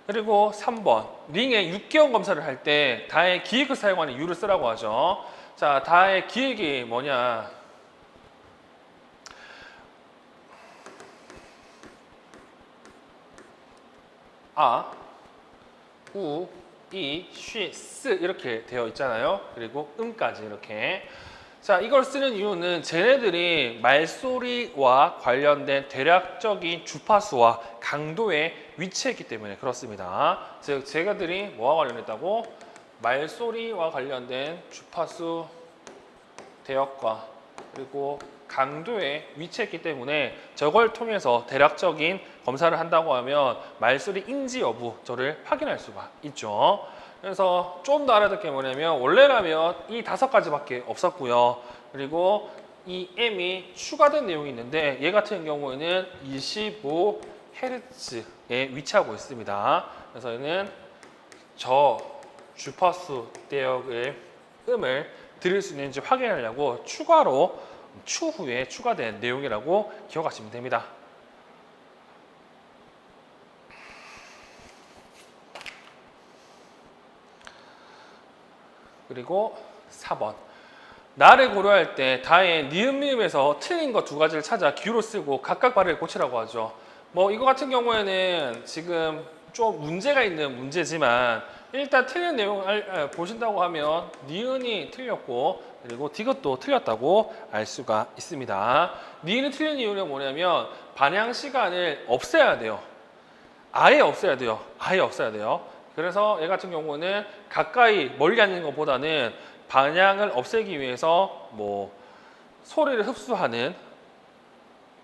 그리고 3번 링의 6개월 검사를 할 때 다의 기획을 사용하는 이유를 쓰라고 하죠. 자, 다의 기획이 뭐냐? 아, 우, 이, 쉬, 스 이렇게 되어 있잖아요. 그리고 음까지 이렇게. 자, 이걸 쓰는 이유는 쟤네들이 말소리와 관련된 대략적인 주파수와 강도에 위치했기 때문에 그렇습니다. 즉, 쟤네들이 뭐와 관련했다고? 말소리와 관련된 주파수 대역과 그리고 강도에 위치했기 때문에 저걸 통해서 대략적인 검사를 한다고 하면 말소리 인지 여부 저를 확인할 수가 있죠. 그래서 좀 더 알아둘 게 뭐냐면 원래라면 이 5가지밖에 없었고요. 그리고 이 M이 추가된 내용이 있는데 얘 같은 경우에는 25Hz에 위치하고 있습니다. 그래서 얘는 저 주파수 대역의 음을 들을 수 있는지 확인하려고 추후에 추가된 내용이라고 기억하시면 됩니다. 그리고 4번 나를 고려할 때 다의 니은 미음에서 틀린 거 2가지를 찾아 기호로 쓰고 각각 발음을 고치라고 하죠. 뭐 이거 같은 경우에는 지금 좀 문제가 있는 문제지만 일단 틀린 내용을 보신다고 하면 니은이 틀렸고 그리고 디귿도 틀렸다고 알 수가 있습니다. 니은이 틀린 이유는 뭐냐면 반향 시간을 없애야 돼요. 아예 없애야 돼요. 아예 없애야 돼요. 그래서 얘 같은 경우는 가까이 멀리 앉는 것보다는 반향을 없애기 위해서 뭐 소리를 흡수하는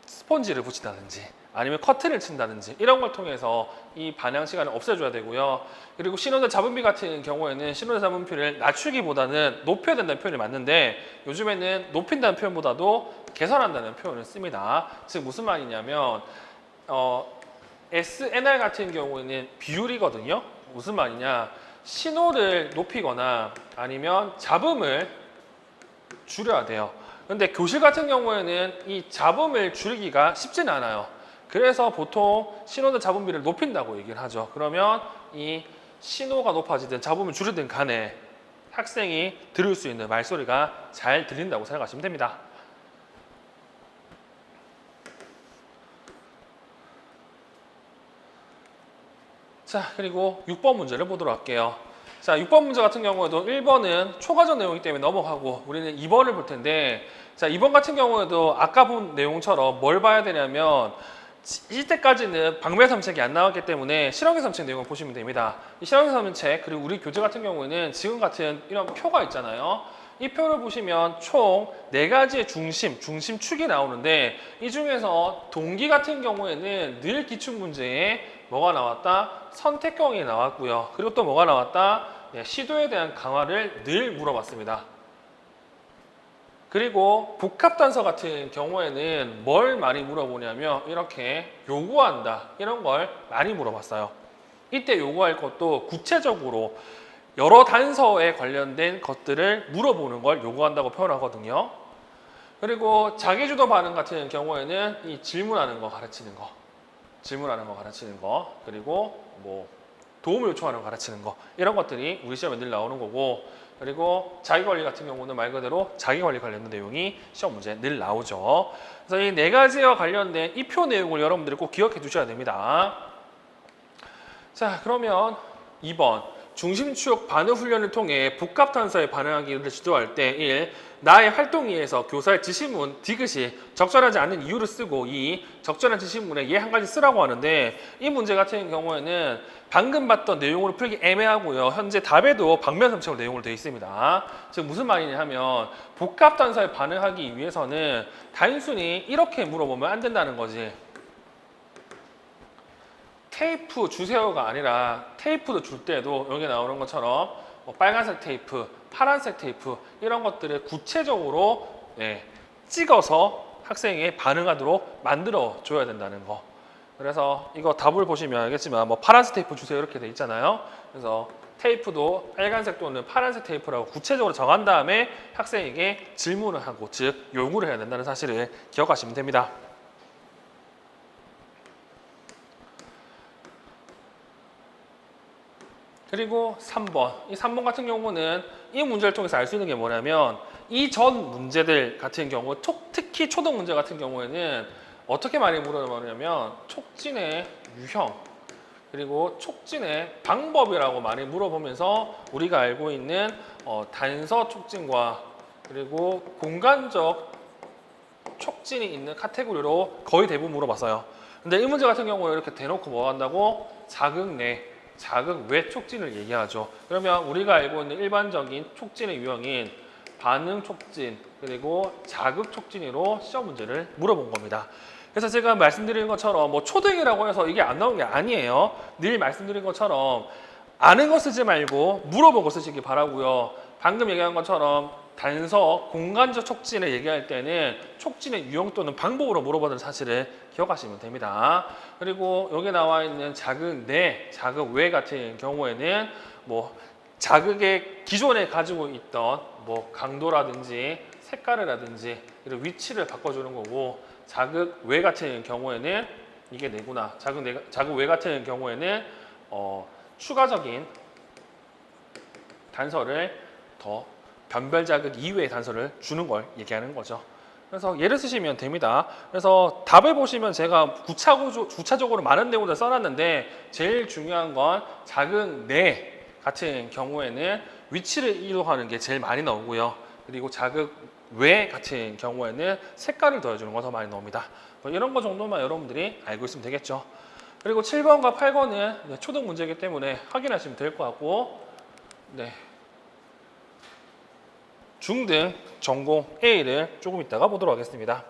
스펀지를 붙인다든지 아니면 커튼을 친다든지 이런 걸 통해서 이 반향 시간을 없애줘야 되고요. 그리고 신호대 잡음비 같은 경우에는 신호대 잡음비를 낮추기보다는 높여야 된다는 표현이 맞는데 요즘에는 높인다는 표현보다도 개선한다는 표현을 씁니다. 즉 무슨 말이냐면 SNR 같은 경우에는 비율이거든요. 무슨 말이냐? 신호를 높이거나 아니면 잡음을 줄여야 돼요. 근데 교실 같은 경우에는 이 잡음을 줄이기가 쉽지는 않아요. 그래서 보통 신호대 잡음비를 높인다고 얘기를 하죠. 그러면 이 신호가 높아지든 잡음을 줄이든 간에 학생이 들을 수 있는 말소리가 잘 들린다고 생각하시면 됩니다. 자, 그리고 6번 문제를 보도록 할게요. 자, 6번 문제 같은 경우에도 1번은 초과적 내용이기 때문에 넘어가고 우리는 2번을 볼 텐데 자, 2번 같은 경우에도 아까 본 내용처럼 뭘 봐야 되냐면 이때까지는 방매섬책이 안 나왔기 때문에 실용계섬책 내용을 보시면 됩니다. 이 실용계섬책 그리고 우리 교재 같은 경우에는 지금 같은 이런 표가 있잖아요. 이 표를 보시면 총 4가지의 중심축이 나오는데 이 중에서 동기 같은 경우에는 늘 기출문제에 뭐가 나왔다? 선택형이 나왔고요. 그리고 또 뭐가 나왔다? 시도에 대한 강화를 늘 물어봤습니다. 그리고 복합단서 같은 경우에는 뭘 많이 물어보냐면 이렇게 요구한다 이런 걸 많이 물어봤어요. 이때 요구할 것도 구체적으로 여러 단서에 관련된 것들을 물어보는 걸 요구한다고 표현하거든요. 그리고 자기주도 반응 같은 경우에는 이 질문하는 거 가르치는 거, 그리고 뭐 도움을 요청하는 거 가르치는 거 이런 것들이 우리 시험에 늘 나오는 거고, 그리고 자기관리 같은 경우는 말 그대로 자기관리 관련된 내용이 시험 문제에 늘 나오죠. 그래서 이 4가지와 관련된 이 표 내용을 여러분들이 꼭 기억해 두셔야 됩니다. 자, 그러면 2번 중심축 반응 훈련을 통해 복합단서에 반응하기를 지도할 때 1. 나의 활동위에서 교사의 지시문, 디귿이 적절하지 않은 이유를 쓰고 2. 적절한 지시문에 얘 한 가지 쓰라고 하는데 이 문제 같은 경우에는 방금 봤던 내용으로 풀기 애매하고요. 현재 답에도 방면섬책으로 내용으로 되어 있습니다. 즉 무슨 말이냐 하면 복합단서에 반응하기 위해서는 단순히 이렇게 물어보면 안 된다는 거지. 테이프 주세요가 아니라 테이프도 줄 때도 여기 나오는 것처럼 뭐 빨간색 테이프, 파란색 테이프 이런 것들을 구체적으로 찍어서 학생이 반응하도록 만들어 줘야 된다는 거. 그래서 이거 답을 보시면 알겠지만 뭐 파란색 테이프 주세요 이렇게 돼 있잖아요. 그래서 테이프도 빨간색 또는 파란색 테이프라고 구체적으로 정한 다음에 학생에게 질문을 하고 즉 요구를 해야 된다는 사실을 기억하시면 됩니다. 그리고 3번. 이 3번 같은 경우는 이 문제를 통해서 알 수 있는 게 뭐냐면 이 전 문제들 같은 경우 특히 초등 문제 같은 경우에는 어떻게 많이 물어보냐면 촉진의 유형 그리고 촉진의 방법이라고 많이 물어보면서 우리가 알고 있는 단서 촉진과 그리고 공간적 촉진이 있는 카테고리로 거의 대부분 물어봤어요. 근데 이 문제 같은 경우에 이렇게 대놓고 뭐 한다고? 자극 내 자극 외 촉진을 얘기하죠. 그러면 우리가 알고 있는 일반적인 촉진의 유형인 반응 촉진 그리고 자극 촉진으로 시험 문제를 물어본 겁니다. 그래서 제가 말씀드린 것처럼 뭐 초등이라고 해서 이게 안 나온 게 아니에요. 늘 말씀드린 것처럼 아는 거 쓰지 말고 물어본 거 쓰시기 바라고요. 방금 얘기한 것처럼 단서 공간적 촉진을 얘기할 때는 촉진의 유형 또는 방법으로 물어보는 사실을 기억하시면 됩니다. 그리고 여기 나와 있는 자극 내, 자극 외 같은 경우에는 뭐 자극의 기존에 가지고 있던 뭐 강도라든지 색깔이라든지 이런 위치를 바꿔주는 거고, 자극 외 같은 경우에는 이게 내구나. 자극 외 같은 경우에는 추가적인 단서를 더 변별 자극 이외의 단서를 주는 걸 얘기하는 거죠. 그래서 예를 쓰시면 됩니다. 그래서 답을 보시면 제가 구차적으로 많은 내용을 써놨는데 제일 중요한 건 자극 내 같은 경우에는 위치를 이동하는 게 제일 많이 나오고요. 그리고 자극 외 같은 경우에는 색깔을 더해주는 거 더 많이 나옵니다. 이런 거 정도만 여러분들이 알고 있으면 되겠죠. 그리고 7번과 8번은 초등 문제이기 때문에 확인하시면 될 것 같고, 중등 전공 A를 조금 이따가 보도록 하겠습니다.